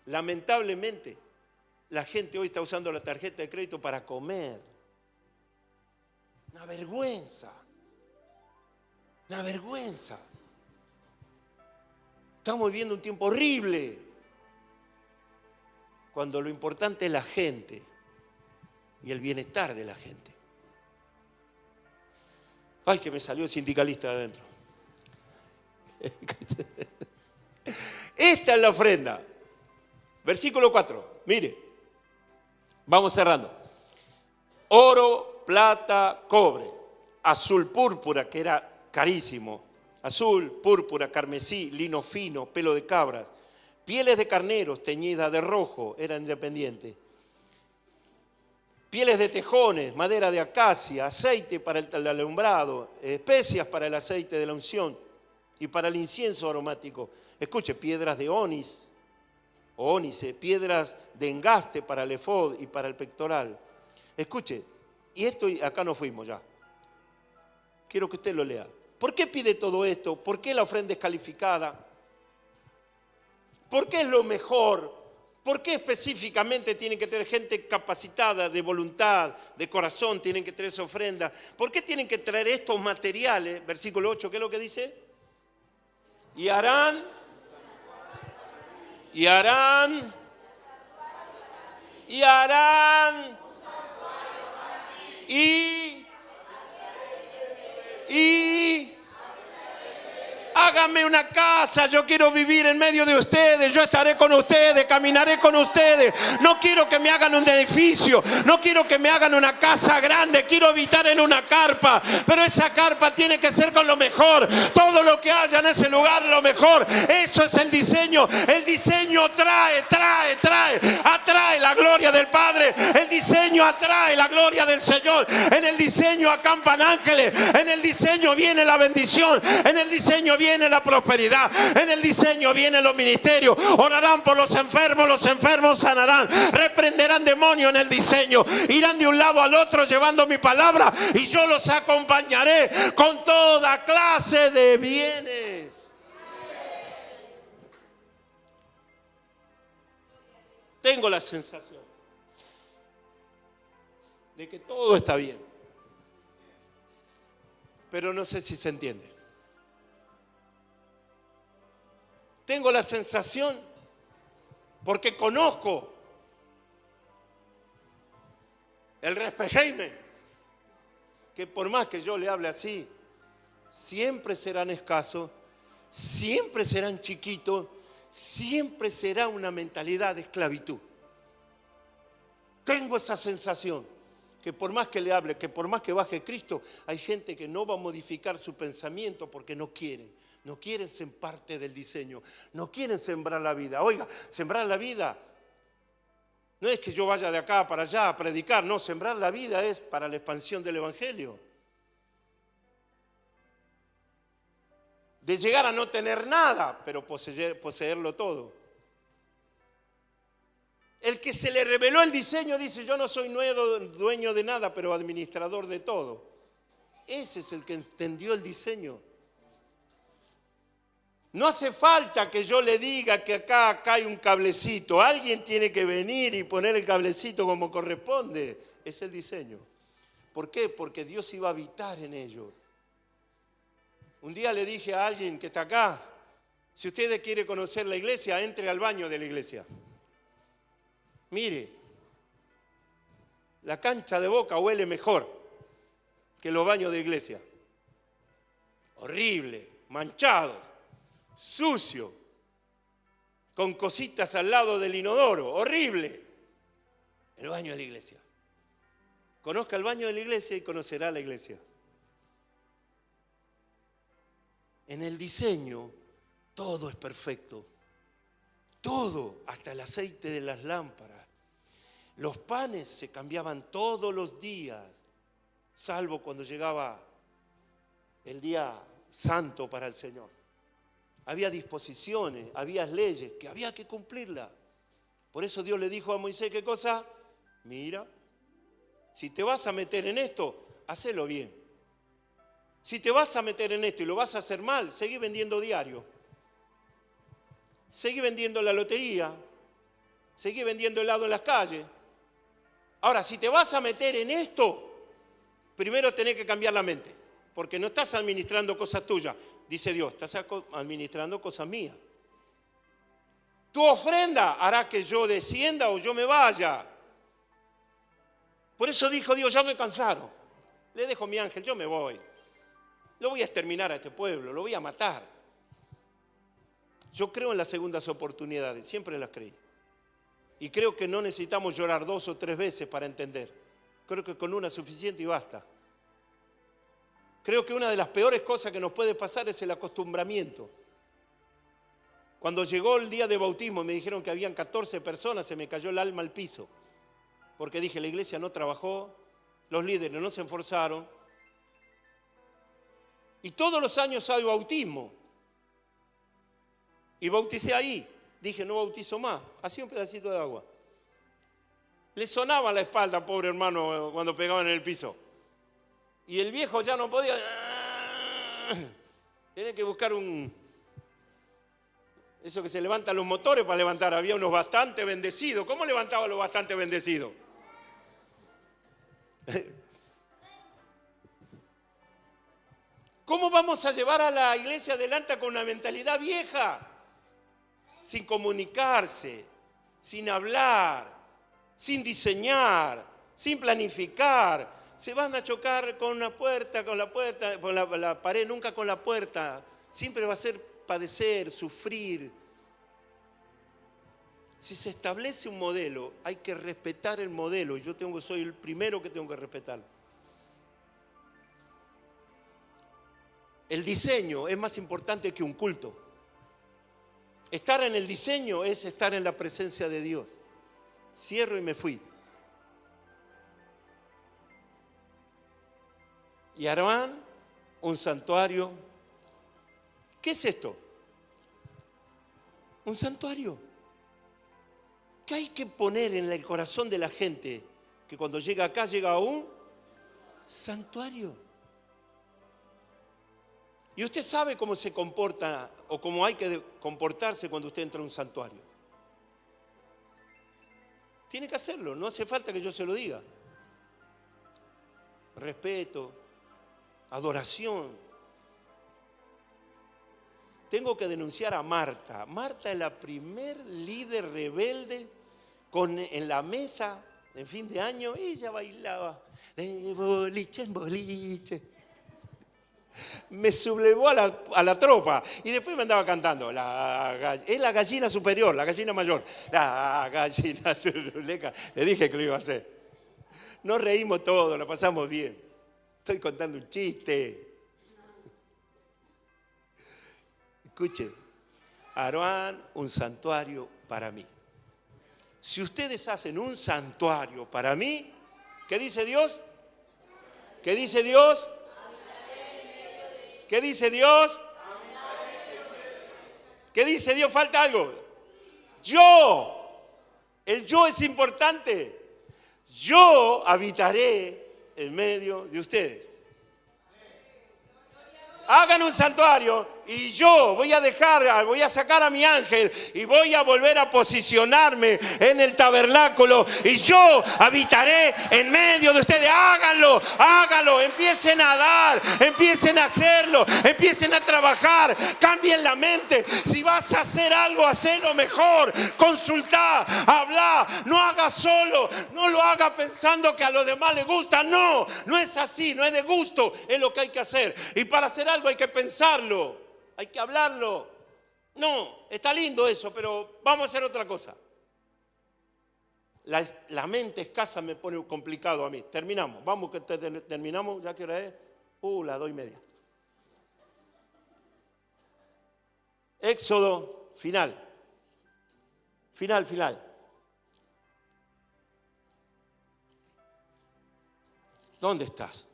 S2: Lamentablemente, la gente hoy está usando la tarjeta de crédito para comer. Una vergüenza. Una vergüenza. Estamos viviendo un tiempo horrible, cuando lo importante es la gente y el bienestar de la gente. Ay, que me salió sindicalista de adentro. Esta es la ofrenda. Versículo 4, mire, vamos cerrando. Oro, plata, cobre, azul púrpura, que era carísimo. Azul, púrpura, carmesí, lino fino, pelo de cabras, pieles de carneros teñidas de rojo, era independiente. Pieles de tejones, madera de acacia, aceite para el alumbrado, especias para el aceite de la unción y para el incienso aromático. Escuche, piedras de ónice, piedras de engaste para el efod y para el pectoral. Escuche, y esto acá no fuimos ya. Quiero que usted lo lea. ¿Por qué pide todo esto? ¿Por qué la ofrenda es calificada? ¿Por qué es lo mejor? ¿Por qué específicamente tienen que tener gente capacitada de voluntad, de corazón, tienen que traer esa ofrenda? ¿Por qué tienen que traer estos materiales? Versículo 8, ¿qué es lo que dice? Y harán, y háganme una casa, yo quiero vivir en medio de ustedes, yo estaré con ustedes, caminaré con ustedes. No quiero que me hagan un edificio, no quiero que me hagan una casa grande, quiero habitar en una carpa, pero esa carpa tiene que ser con lo mejor. Todo lo que haya en ese lugar, lo mejor. Eso es el diseño. El diseño atrae la gloria del Padre. El diseño atrae la gloria del Señor. En el diseño acampan ángeles, en el diseño viene la bendición, en el diseño viene la prosperidad, en el diseño vienen los ministerios. Orarán por los enfermos sanarán, reprenderán demonios en el diseño, irán de un lado al otro llevando mi palabra y yo los acompañaré con toda clase de bienes. Tengo la sensación de que todo está bien, pero no sé si se entiende. Tengo la sensación, porque conozco el Respeheime, que por más que yo le hable así, siempre serán escasos, siempre serán chiquitos, siempre será una mentalidad de esclavitud. Tengo esa sensación, que por más que le hable, que por más que baje Cristo, hay gente que no va a modificar su pensamiento porque no quieren. No quieren ser parte del diseño, no quieren sembrar la vida. Oiga, sembrar la vida no es que yo vaya de acá para allá a predicar, no, sembrar la vida es para la expansión del Evangelio. De llegar a no tener nada, pero poseerlo todo. El que se le reveló el diseño dice, yo no soy dueño de nada, pero administrador de todo. Ese es el que entendió el diseño. No hace falta que yo le diga que acá hay un cablecito. Alguien tiene que venir y poner el cablecito como corresponde. Es el diseño. ¿Por qué? Porque Dios iba a habitar en ellos. Un día le dije a alguien que está acá, si usted quiere conocer la iglesia, entre al baño de la iglesia. Mire, la cancha de Boca huele mejor que los baños de iglesia. Horrible, manchados, sucio, con cositas al lado del inodoro, horrible. El baño de la iglesia. Conozca el baño de la iglesia y conocerá la iglesia. En el diseño todo es perfecto. Todo, hasta el aceite de las lámparas. Los panes se cambiaban todos los días, salvo cuando llegaba el día santo para el Señor. Había disposiciones, había leyes que había que cumplirlas. Por eso Dios le dijo a Moisés, ¿qué cosa? Mira, si te vas a meter en esto, hacelo bien. Si te vas a meter en esto y lo vas a hacer mal, seguí vendiendo diario. Seguí vendiendo la lotería. Seguí vendiendo helado en las calles. Ahora, si te vas a meter en esto, primero tenés que cambiar la mente. Porque no estás administrando cosas tuyas, dice Dios, estás administrando cosas mías. Tu ofrenda hará que yo descienda o yo me vaya. Por eso dijo Dios, ya me cansaron. Le dejo mi ángel, yo me voy. Lo voy a exterminar a este pueblo, lo voy a matar. Yo creo en las segundas oportunidades, siempre las creí. Y creo que no necesitamos llorar 2 o 3 veces para entender. Creo que con una es suficiente y basta. Creo que una de las peores cosas que nos puede pasar es el acostumbramiento. Cuando llegó el día de bautismo y me dijeron que habían 14 personas, se me cayó el alma al piso. Porque dije, la iglesia no trabajó, los líderes no se esforzaron. Y todos los años hay bautismo. Y bauticé ahí. Dije, no bautizo más. Hacía un pedacito de agua. Le sonaba la espalda, pobre hermano, cuando pegaban en el piso. Y el viejo ya no podía. Tiene que buscar un Eso que se levantan los motores para levantar. Había unos bastante bendecidos. ¿Cómo levantaban los bastante bendecidos? ¿Cómo vamos a llevar a la iglesia adelante con una mentalidad vieja? Sin comunicarse, sin hablar, sin diseñar, sin planificar. Se van a chocar con la puerta, con la pared, nunca con la puerta. Siempre va a ser padecer, sufrir. Si se establece un modelo, hay que respetar el modelo. Y soy el primero que tengo que respetarlo. El diseño es más importante que un culto. Estar en el diseño es estar en la presencia de Dios. Cierro y me fui. Y harán un santuario. ¿Qué es esto? Un santuario. ¿Qué hay que poner en el corazón de la gente? Que cuando llega acá llega a un santuario. Y usted sabe cómo se comporta o cómo hay que comportarse cuando usted entra a un santuario. Tiene que hacerlo, no hace falta que yo se lo diga. Respeto, adoración. Tengo que denunciar a Marta. Marta es la primer líder rebelde en la mesa en fin de año. Ella bailaba de boliche en boliche. Me sublevó a la tropa y después me andaba cantando. Es la gallina superior, la gallina mayor. La gallina turuleca. Le dije que lo iba a hacer. Nos reímos todos, la pasamos bien. Estoy contando un chiste. Escuchen, harán un santuario para mí. Si ustedes hacen un santuario para mí, ¿qué dice Dios? ¿Qué dice Dios? ¿Qué dice Dios? ¿Qué dice Dios? Falta algo. Yo. El yo es importante. Yo habitaré en medio de ustedes. Hagan un santuario y yo voy a sacar a mi ángel y voy a volver a posicionarme en el tabernáculo y yo habitaré en medio de ustedes. Háganlo, háganlo, empiecen a dar, empiecen a hacerlo, empiecen a trabajar, cambien la mente. Si vas a hacer algo, hacelo mejor, consultá, habla, no haga solo, no lo haga pensando que a los demás les gusta. No, no es así, no es de gusto, es lo que hay que hacer. Y para hacer algo hay que pensarlo, hay que hablarlo. No, está lindo eso, pero vamos a hacer otra cosa. La mente escasa me pone complicado a mí. Terminamos, vamos que terminamos, ¿ya qué hora es? Las 2:30. Éxodo final. Final. ¿Dónde estás?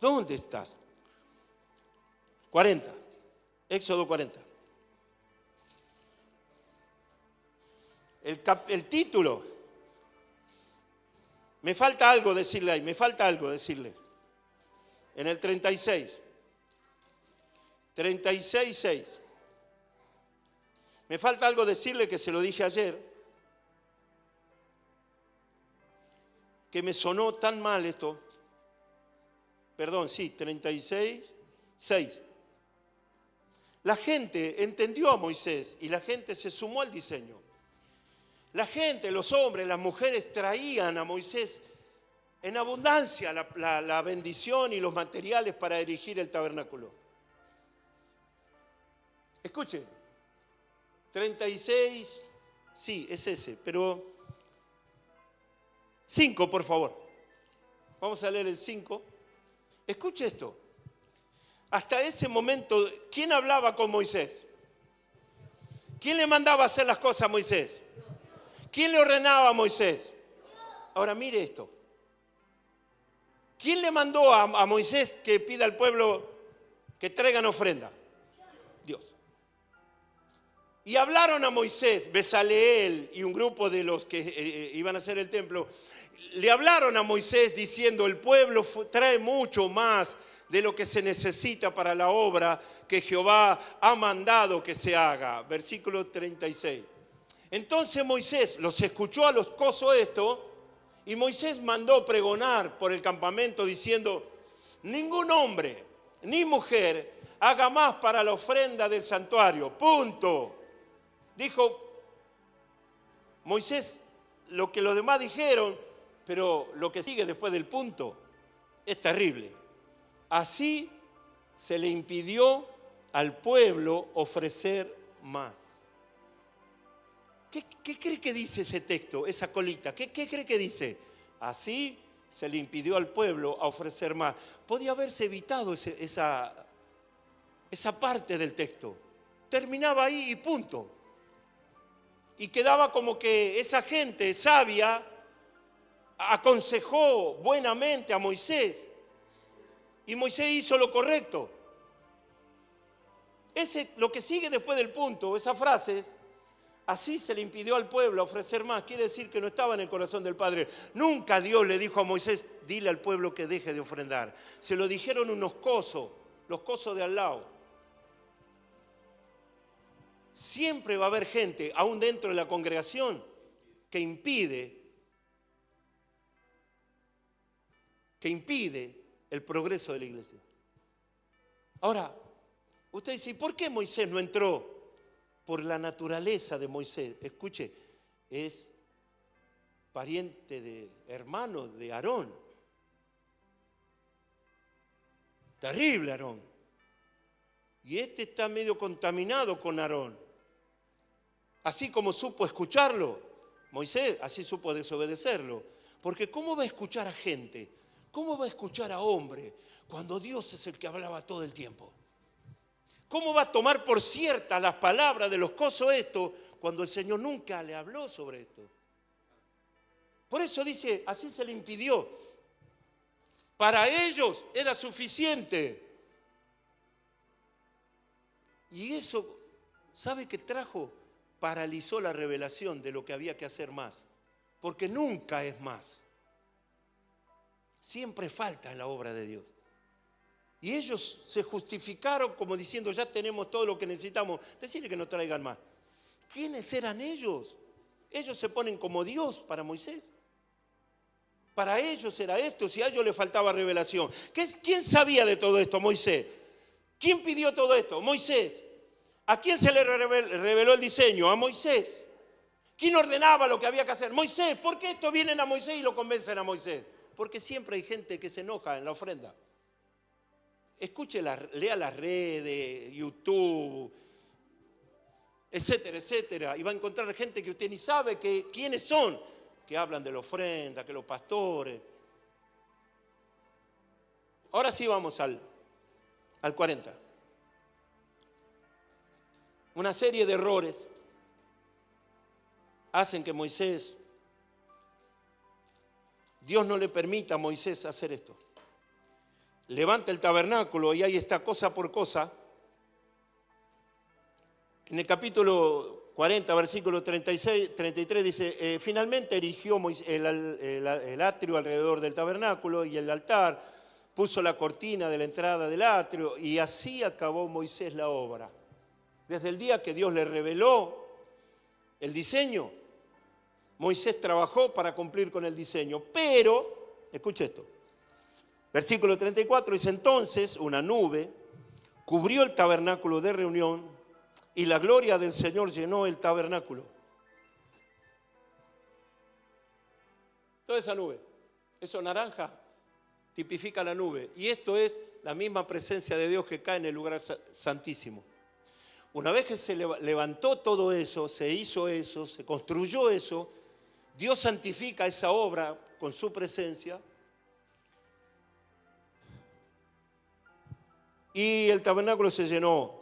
S2: 40. Éxodo 40. El título. Me falta algo decirle ahí, En el 36. 36:6. Me falta algo decirle que se lo dije ayer. Que me sonó tan mal esto. Perdón, sí, 36:6. La gente entendió a Moisés y la gente se sumó al diseño. La gente, los hombres, las mujeres traían a Moisés en abundancia la bendición y los materiales para erigir el tabernáculo. Escuchen, 36, sí, es ese, pero 5, por favor. Vamos a leer el 5. Escuche esto. Hasta ese momento, ¿quién hablaba con Moisés? ¿Quién le mandaba a hacer las cosas a Moisés? ¿Quién le ordenaba a Moisés? Ahora mire esto. ¿Quién le mandó a Moisés que pida al pueblo que traigan ofrenda? Dios. Y hablaron a Moisés, Bezaleel y un grupo de los que iban a hacer el templo, le hablaron a Moisés diciendo, el pueblo trae mucho más de lo que se necesita para la obra que Jehová ha mandado que se haga. Versículo 36. Entonces Moisés los escuchó a los cosos esto, y Moisés mandó pregonar por el campamento diciendo, ningún hombre ni mujer haga más para la ofrenda del santuario. Punto. Dijo Moisés lo que los demás dijeron, pero lo que sigue después del punto es terrible. Así se le impidió al pueblo ofrecer más. ¿Qué cree que dice ese texto, esa colita? ¿Qué cree que dice? Así se le impidió al pueblo a ofrecer más. Podía haberse evitado esa parte del texto. Terminaba ahí y punto. Y quedaba como que esa gente sabia aconsejó buenamente a Moisés. Y Moisés hizo lo correcto. Lo que sigue después del punto, esas frases, así se le impidió al pueblo ofrecer más. Quiere decir que no estaba en el corazón del Padre. Nunca Dios le dijo a Moisés, dile al pueblo que deje de ofrendar. Se lo dijeron unos cosos, los cosos de al lado. Siempre va a haber gente, aún dentro de la congregación, que impide el progreso de la iglesia. Ahora, usted dice, ¿y por qué Moisés no entró? Por la naturaleza de Moisés. Escuche, es pariente hermano de Aarón. Terrible Aarón. Y este está medio contaminado con Aarón. Así como supo escucharlo, Moisés, así supo desobedecerlo. Porque ¿cómo va a escuchar a gente? ¿Cómo va a escuchar a hombre cuando Dios es el que hablaba todo el tiempo? ¿Cómo va a tomar por ciertas las palabras de los cosos esto cuando el Señor nunca le habló sobre esto? Por eso dice, así se le impidió. Para ellos era suficiente. Y eso, ¿sabe qué trajo? Paralizó la revelación de lo que había que hacer más. Porque nunca es más. Siempre falta en la obra de Dios. Y ellos se justificaron como diciendo, ya tenemos todo lo que necesitamos. Decirle que no traigan más. ¿Quiénes eran ellos? Ellos se ponen como Dios para Moisés. Para ellos era esto, si a ellos les faltaba revelación. ¿Quién sabía de todo esto? Moisés. ¿Quién pidió todo esto? Moisés. ¿A quién se le reveló el diseño? A Moisés. ¿Quién ordenaba lo que había que hacer? Moisés. ¿Por qué estos vienen a Moisés y lo convencen a Moisés? Porque siempre hay gente que se enoja en la ofrenda. Escuche, lea las redes, YouTube, etcétera, etcétera. Y va a encontrar gente que usted ni sabe quiénes son, que hablan de la ofrenda, que los pastores. Ahora sí vamos al 40. Una serie de errores hacen que Dios no le permita a Moisés hacer esto. Levanta el tabernáculo y ahí está cosa por cosa. En el capítulo 40, versículo 33 dice, finalmente erigió Moisés el atrio alrededor del tabernáculo y el altar, puso la cortina de la entrada del atrio y así acabó Moisés la obra. Desde el día que Dios le reveló el diseño, Moisés trabajó para cumplir con el diseño. Pero, escuche esto, versículo 34 dice, entonces una nube cubrió el tabernáculo de reunión y la gloria del Señor llenó el tabernáculo. Toda esa nube, eso naranja, tipifica la nube. Y esto es la misma presencia de Dios que cae en el lugar santísimo. Una vez que se levantó todo eso, se hizo eso, se construyó eso, Dios santifica esa obra con su presencia. Y el tabernáculo se llenó.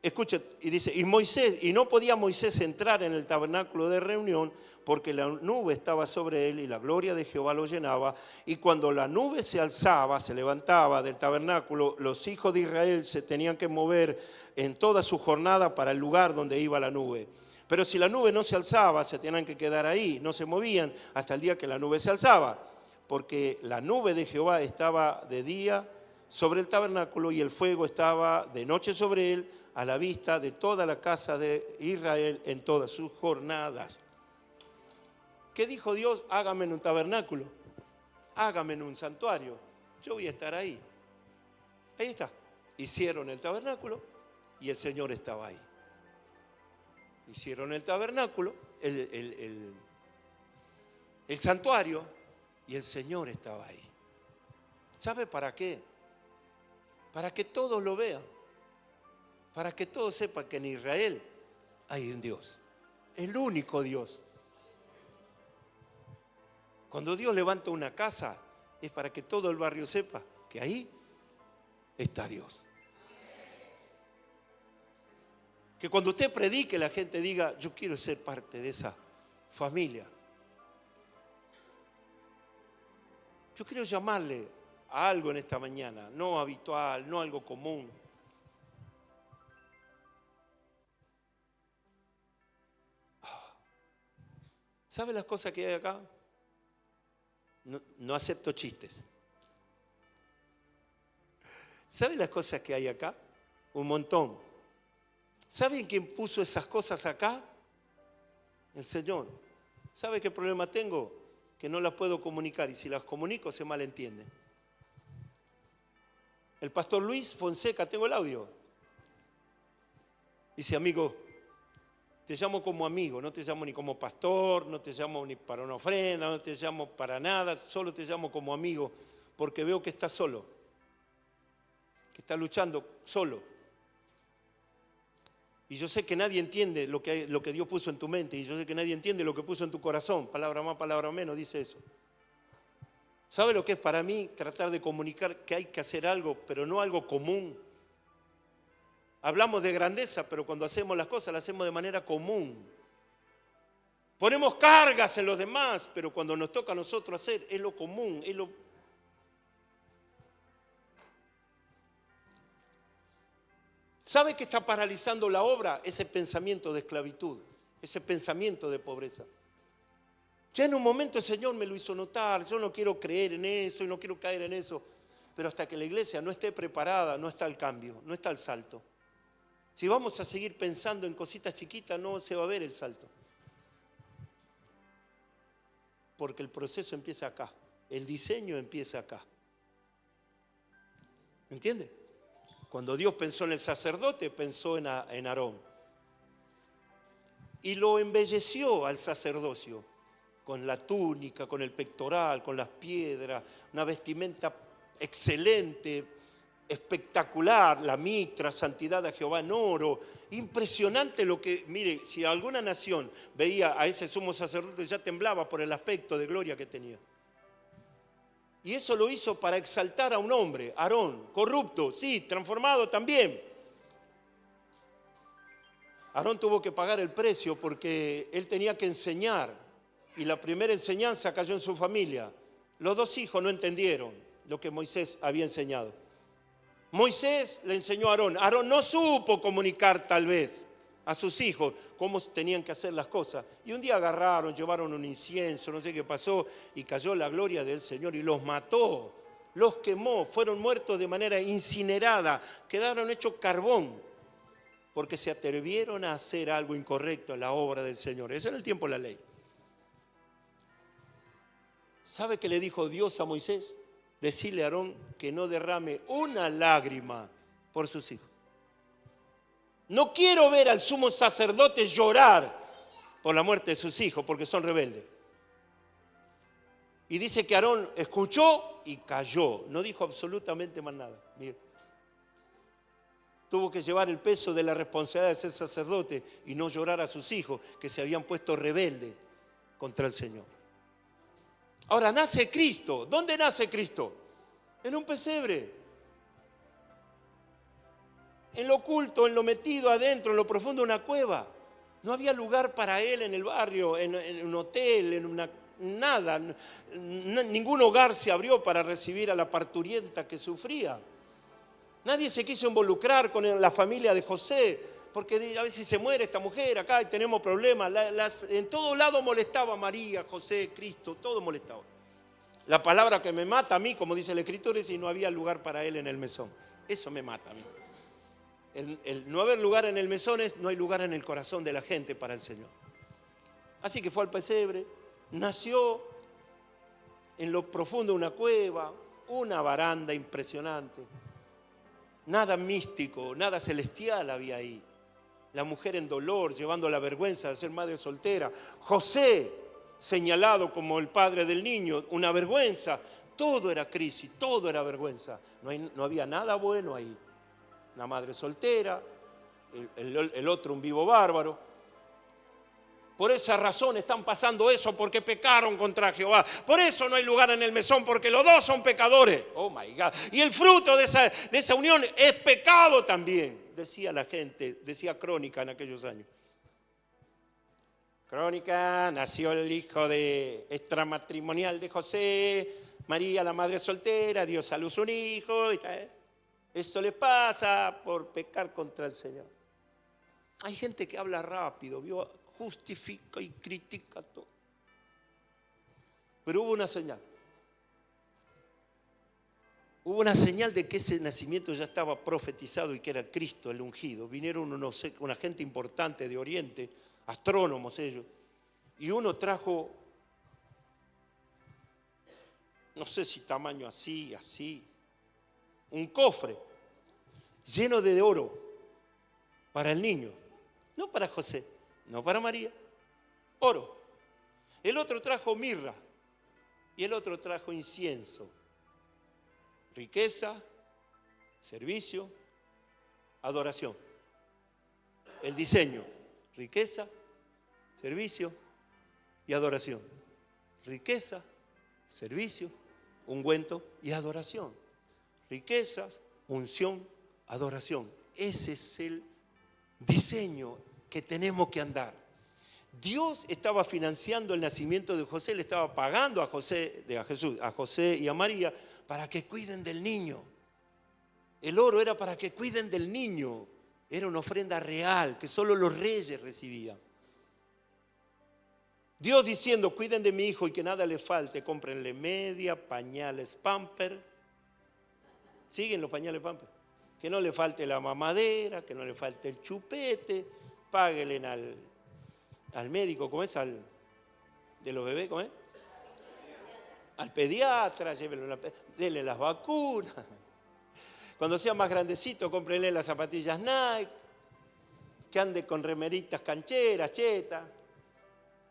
S2: escuche, y dice, y no podía Moisés entrar en el tabernáculo de reunión porque la nube estaba sobre él y la gloria de Jehová lo llenaba. Y cuando la nube se alzaba, se levantaba del tabernáculo, los hijos de Israel se tenían que mover en toda su jornada para el lugar donde iba la nube. Pero si la nube no se alzaba, se tenían que quedar ahí, no se movían hasta el día que la nube se alzaba, porque la nube de Jehová estaba de día sobre el tabernáculo y el fuego estaba de noche sobre él, a la vista de toda la casa de Israel en todas sus jornadas. ¿Qué dijo Dios? Hágame en un tabernáculo, hágame en un santuario, yo voy a estar ahí. Ahí está. Hicieron el tabernáculo y el Señor estaba ahí. Hicieron el tabernáculo, el santuario, y el Señor estaba ahí. ¿Sabe para qué? Para que todos lo vean, para que todos sepan que en Israel hay un Dios, el único Dios. Cuando Dios levanta una casa, es para que todo el barrio sepa que ahí está Dios. Que cuando usted predique, la gente diga, yo quiero ser parte de esa familia. Yo quiero llamarle a algo en esta mañana, no habitual, no algo común. ¿Sabe las cosas que hay acá? No acepto chistes. ¿Sabe las cosas que hay acá? Un montón. ¿Saben quién puso esas cosas acá? El Señor. ¿Sabe qué problema tengo? Que no las puedo comunicar y si las comunico se malentienden. El pastor Luis Fonseca, tengo el audio. Dice, amigo, te llamo como amigo, no te llamo ni como pastor, no te llamo ni para una ofrenda, no te llamo para nada, solo te llamo como amigo porque veo que estás solo, que estás luchando solo. Y yo sé que nadie entiende lo que Dios puso en tu mente y yo sé que nadie entiende lo que puso en tu corazón, palabra más, palabra menos, dice eso. ¿Sabe lo que es para mí tratar de comunicar que hay que hacer algo, pero no algo común? Hablamos de grandeza, pero cuando hacemos las cosas las hacemos de manera común. Ponemos cargas en los demás, pero cuando nos toca a nosotros hacer es lo común, es lo... ¿Sabe qué está paralizando la obra? Ese pensamiento de esclavitud, ese pensamiento de pobreza. Ya en un momento el Señor me lo hizo notar, yo no quiero creer en eso y no quiero caer en eso, pero hasta que la iglesia no esté preparada, no está el cambio, no está el salto. Si vamos a seguir pensando en cositas chiquitas, no se va a ver el salto. Porque el proceso empieza acá, el diseño empieza acá. ¿Entiende? Cuando Dios pensó en el sacerdote, pensó en Aarón. Y lo embelleció al sacerdocio, con la túnica, con el pectoral, con las piedras, una vestimenta excelente, espectacular, la mitra, santidad a Jehová en oro. Impresionante lo que, mire, si alguna nación veía a ese sumo sacerdote ya temblaba por el aspecto de gloria que tenía. Y eso lo hizo para exaltar a un hombre, Aarón, corrupto, sí, transformado también. Aarón tuvo que pagar el precio porque él tenía que enseñar y la primera enseñanza cayó en su familia. Los dos hijos no entendieron lo que Moisés había enseñado. Moisés le enseñó a Aarón. Aarón no supo comunicar tal vez a sus hijos cómo tenían que hacer las cosas. Y un día agarraron, llevaron un incienso, no sé qué pasó, y cayó la gloria del Señor y los mató, los quemó, fueron muertos de manera incinerada, quedaron hechos carbón, porque se atrevieron a hacer algo incorrecto en la obra del Señor. Eso era el tiempo de la ley. ¿Sabe qué le dijo Dios a Moisés? Decirle a Aarón que no derrame una lágrima por sus hijos. No quiero ver al sumo sacerdote llorar por la muerte de sus hijos porque son rebeldes. Y dice que Aarón escuchó y cayó. No dijo absolutamente más nada. Mire. Tuvo que llevar el peso de la responsabilidad de ser sacerdote y no llorar a sus hijos que se habían puesto rebeldes contra el Señor. Ahora nace Cristo. ¿Dónde nace Cristo? En un pesebre. en lo oculto, en lo metido adentro, en lo profundo de una cueva. No había lugar para él en el barrio, en un hotel, nada. Ningún hogar se abrió para recibir a la parturienta que sufría. Nadie se quiso involucrar con la familia de José, porque a ver si se muere esta mujer acá y tenemos problemas. En todo lado molestaba a María, José, Cristo, todo molestaba. La palabra que me mata a mí, como dice la Escritura, es si no había lugar para él en el mesón. Eso me mata a mí. El no haber lugar en el mesón es no hay lugar en el corazón de la gente para el Señor. Así que fue al pesebre, nació en lo profundo de una cueva, una baranda impresionante. Nada místico, nada celestial había ahí. La mujer en dolor, llevando la vergüenza de ser madre soltera. José, señalado como el padre del niño, una vergüenza. Todo era crisis, todo era vergüenza. No había nada bueno ahí. Una madre soltera, el otro un vivo bárbaro. Por esa razón están pasando eso, porque pecaron contra Jehová. Por eso no hay lugar en el mesón, porque los dos son pecadores. Oh my God. Y el fruto de esa unión es pecado también, decía la gente, decía Crónica en aquellos años. Crónica, nació el hijo extramatrimonial de José, María la madre soltera, dio a luz un hijo. Eso les pasa por pecar contra el Señor. Hay gente que habla rápido, justifica y critica todo. Pero hubo una señal. Hubo una señal de que ese nacimiento ya estaba profetizado y que era Cristo, el ungido. Vinieron una gente importante de Oriente, astrónomos ellos, y uno trajo, no sé si tamaño así, un cofre lleno de oro para el niño, no para José, no para María, oro. El otro trajo mirra y el otro trajo incienso, riqueza, servicio, adoración. El diseño, riqueza, servicio y adoración. Riqueza, servicio, ungüento y adoración. Riquezas, unción, adoración. Ese es el diseño que tenemos que andar. Dios estaba financiando el nacimiento de José, le estaba pagando a José y a María para que cuiden del niño. El oro era para que cuiden del niño. Era una ofrenda real que solo los reyes recibían. Dios diciendo, cuiden de mi hijo y que nada le falte, cómprenle media, pañales Pamper. ¿Siguen los pañales Pamper? Que no le falte la mamadera, que no le falte el chupete, páguenle al médico, ¿cómo es? De los bebés, ¿cómo es? Al pediatra, llévenlo, denle las vacunas. Cuando sea más grandecito, cómprenle las zapatillas Nike, que ande con remeritas cancheras, chetas.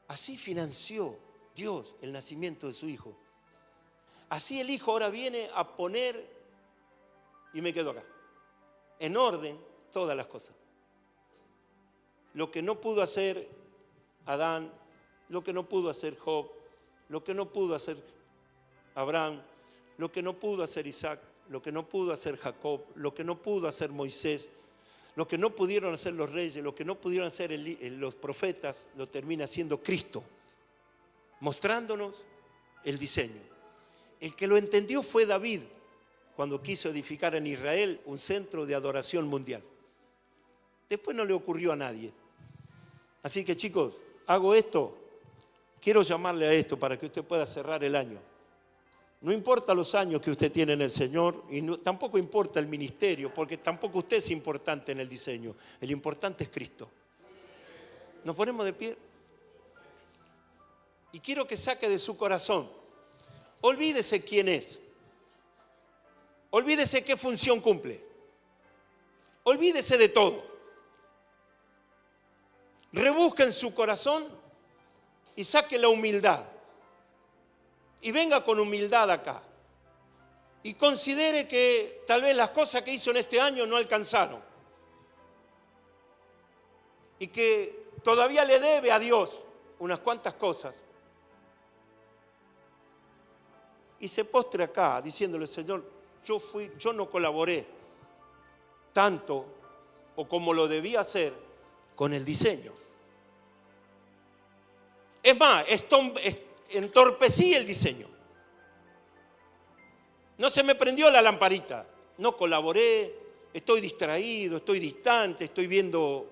S2: Así financió Dios el nacimiento de su hijo. Así el hijo ahora viene a poner, y me quedo acá, en orden todas las cosas. Lo que no pudo hacer Adán, lo que no pudo hacer Job, lo que no pudo hacer Abraham, lo que no pudo hacer Isaac, lo que no pudo hacer Jacob, lo que no pudo hacer Moisés, lo que no pudieron hacer los reyes, lo que no pudieron hacer los profetas, lo termina haciendo Cristo, mostrándonos el diseño. El que lo entendió fue David, cuando quiso edificar en Israel un centro de adoración mundial. Después no le ocurrió a nadie. Así que chicos, hago esto, quiero llamarle a esto para que usted pueda cerrar el año. No importa los años que usted tiene en el Señor y tampoco importa el ministerio, porque tampoco usted es importante en el diseño. El importante es Cristo. Nos ponemos de pie. Y quiero que saque de su corazón. Olvídese quién es. Olvídese qué función cumple. Olvídese de todo. Rebusque en su corazón y saque la humildad. Y venga con humildad acá. Y considere que tal vez las cosas que hizo en este año no alcanzaron. Y que todavía le debe a Dios unas cuantas cosas. Y se postre acá diciéndole, Señor, yo no colaboré tanto o como lo debía hacer con el diseño. Es más, entorpecí el diseño. No se me prendió la lamparita, no colaboré, estoy distraído, estoy distante, estoy viendo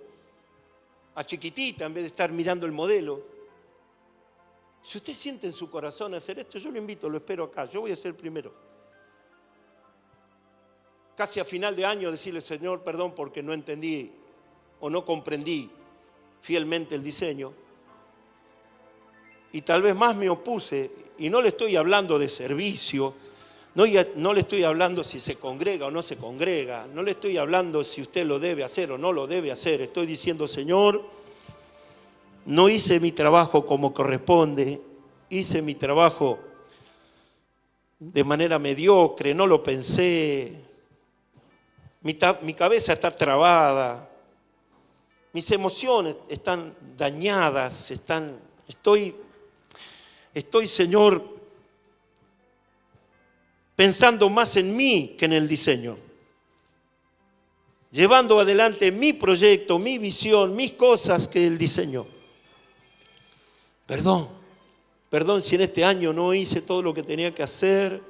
S2: a chiquitita en vez de estar mirando el modelo. Si usted siente en su corazón hacer esto, yo lo invito, lo espero acá, yo voy a ser el primero. Casi a final de año decirle, Señor, perdón porque no entendí o no comprendí fielmente el diseño. Y tal vez más me opuse, y no le estoy hablando de servicio, no le estoy hablando si se congrega o no se congrega, no le estoy hablando si usted lo debe hacer o no lo debe hacer. Estoy diciendo, Señor, no hice mi trabajo como corresponde, hice mi trabajo de manera mediocre, no lo pensé, mi cabeza está trabada, mis emociones están dañadas, estoy, Señor, pensando más en mí que en el diseño, llevando adelante mi proyecto, mi visión, mis cosas que el diseño. Perdón si en este año no hice todo lo que tenía que hacer,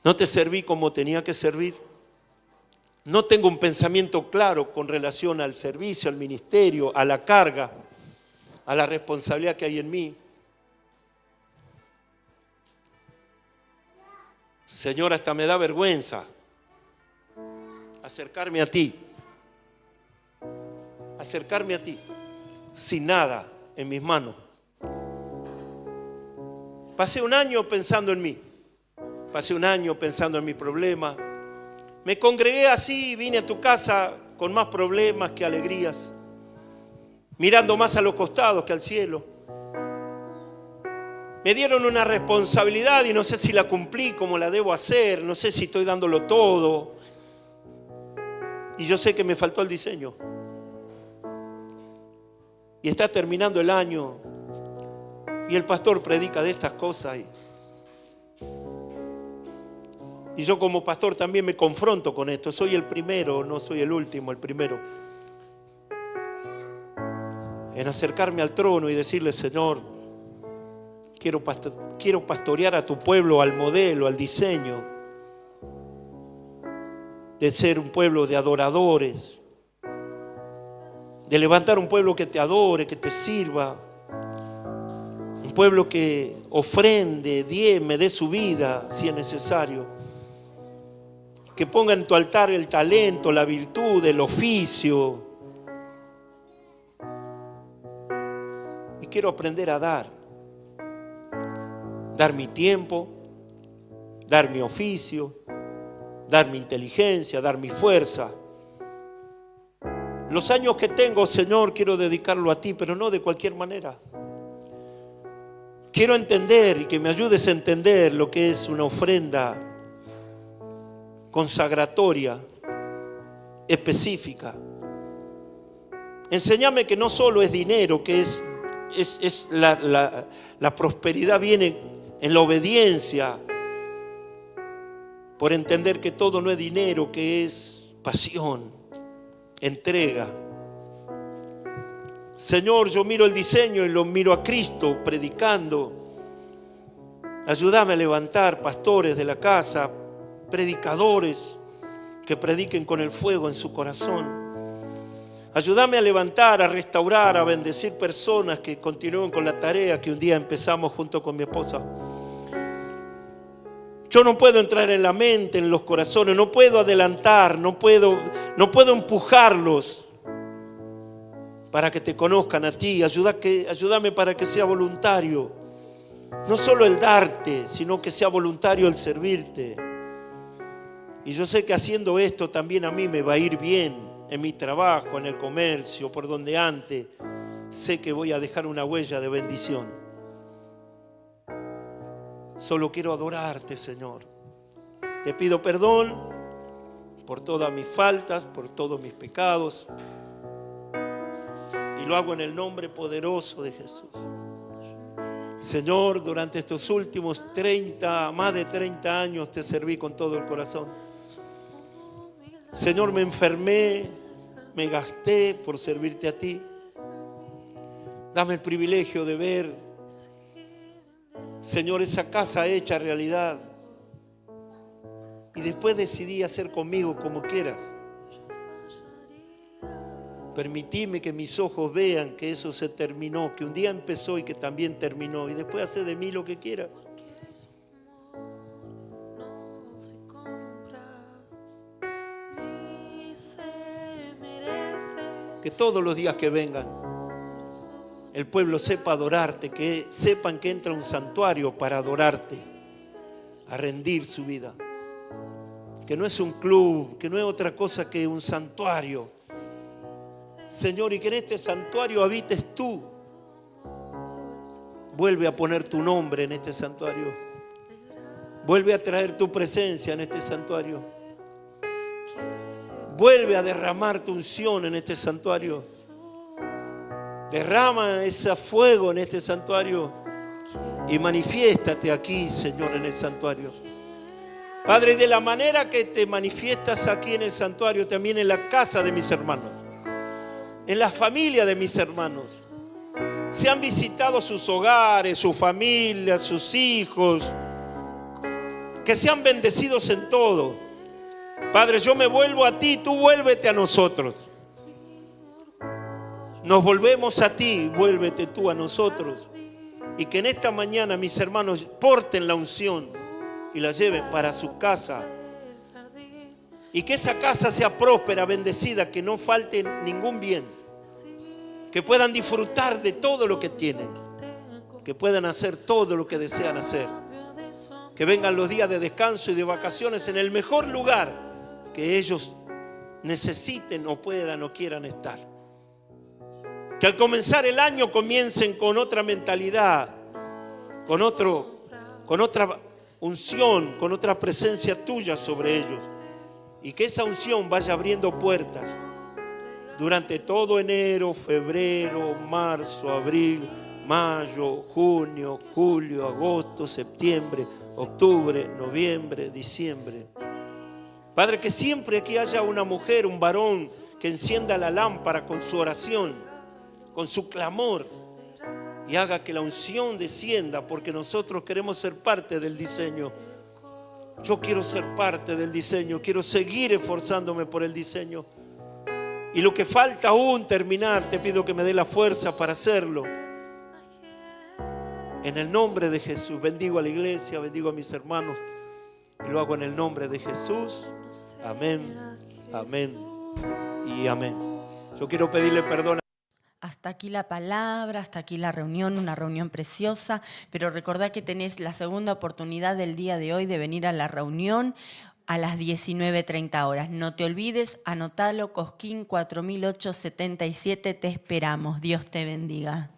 S2: no te serví como tenía que servir, no tengo un pensamiento claro con relación al servicio, al ministerio, a la carga, a la responsabilidad que hay en mí. Señor, hasta me da vergüenza acercarme a ti, sin nada en mis manos. Pasé un año pensando en mí, pasé un año pensando en mi problema. Me congregué así, vine a tu casa con más problemas que alegrías, mirando más a los costados que al cielo. Me dieron una responsabilidad y no sé si la cumplí como la debo hacer, no sé si estoy dándolo todo. Y yo sé que me faltó el diseño. Y está terminando el año y el pastor predica de estas cosas. Y yo como pastor también me confronto con esto. Soy el primero, no soy el último, el primero. En acercarme al trono y decirle, Señor, quiero pastorear a tu pueblo al modelo, al diseño de ser un pueblo de adoradores, de levantar un pueblo que te adore, que te sirva, un pueblo que ofrende, diezme, dé su vida si es necesario, que ponga en tu altar el talento, la virtud, el oficio. Y quiero aprender a dar mi tiempo, dar mi oficio, dar mi inteligencia, dar mi fuerza. Los años que tengo, Señor, quiero dedicarlo a ti, pero no de cualquier manera. Quiero entender y que me ayudes a entender lo que es una ofrenda consagratoria, específica. Enséñame que no solo es dinero, que es la prosperidad viene en la obediencia, por entender que todo no es dinero, que es pasión, entrega. Señor, yo miro el diseño y lo miro a Cristo predicando. Ayúdame a levantar pastores de la casa, predicadores que prediquen con el fuego en su corazón. Ayúdame a levantar, a restaurar, a bendecir personas que continúen con la tarea que un día empezamos junto con mi esposa. Yo no puedo entrar en la mente, en los corazones, no puedo adelantar, no puedo empujarlos para que te conozcan a ti. Ayúdame para que sea voluntario. No solo el darte, sino que sea voluntario el servirte. Y yo sé que haciendo esto también a mí me va a ir bien en mi trabajo, en el comercio, por donde antes. Sé que voy a dejar una huella de bendición. Solo quiero adorarte, Señor. Te pido perdón por todas mis faltas, por todos mis pecados. Y lo hago en el nombre poderoso de Jesús. Señor, durante estos últimos más de 30 años te serví con todo el corazón. Señor, me enfermé, me gasté por servirte a ti. Dame el privilegio de ver, Señor, esa casa hecha realidad. Y después decidí hacer conmigo como quieras. Permitime que mis ojos vean que eso se terminó, que un día empezó y que también terminó. Y después hace de mí lo que quiera. Que todos los días que vengan, el pueblo sepa adorarte, que sepan que entra a un santuario para adorarte, a rendir su vida. Que no es un club, que no es otra cosa que un santuario. Señor, y que en este santuario habites tú. Vuelve a poner tu nombre en este santuario. Vuelve a traer tu presencia en este santuario. Vuelve a derramar tu unción en este santuario. Derrama ese fuego en este santuario y manifiéstate aquí, Señor, en el santuario. Padre, de la manera que te manifiestas aquí en el santuario, también en la casa de mis hermanos, en la familia de mis hermanos. Se han visitado sus hogares, sus familias, sus hijos, que sean bendecidos en todo. Padre, yo me vuelvo a ti, tú vuélvete a nosotros. Nos volvemos a ti, vuélvete tú a nosotros. Y que en esta mañana mis hermanos porten la unción y la lleven para su casa. Y que esa casa sea próspera, bendecida, que no falte ningún bien. Que puedan disfrutar de todo lo que tienen. Que puedan hacer todo lo que desean hacer. Que vengan los días de descanso y de vacaciones en el mejor lugar que ellos necesiten o puedan o quieran estar. Que al comenzar el año comiencen con otra mentalidad, con otra unción, con otra presencia tuya sobre ellos. Y que esa unción vaya abriendo puertas durante todo enero, febrero, marzo, abril, mayo, junio, julio, agosto, septiembre, octubre, noviembre, diciembre. Padre, que siempre aquí haya una mujer, un varón que encienda la lámpara con su oración, con su clamor, y haga que la unción descienda, porque nosotros queremos ser parte del diseño. Yo quiero ser parte del diseño, quiero seguir esforzándome por el diseño. Y lo que falta aún terminar, te pido que me dé la fuerza para hacerlo. En el nombre de Jesús, bendigo a la iglesia, bendigo a mis hermanos. Y lo hago en el nombre de Jesús. Amén, amén y amén. Yo quiero pedirle perdón.
S1: Hasta aquí la palabra, hasta aquí la reunión, una reunión preciosa, pero recordá que tenés la segunda oportunidad del día de hoy de venir a la reunión a las 19:30 horas. No te olvides, anotalo, Cosquín 4877, te esperamos. Dios te bendiga.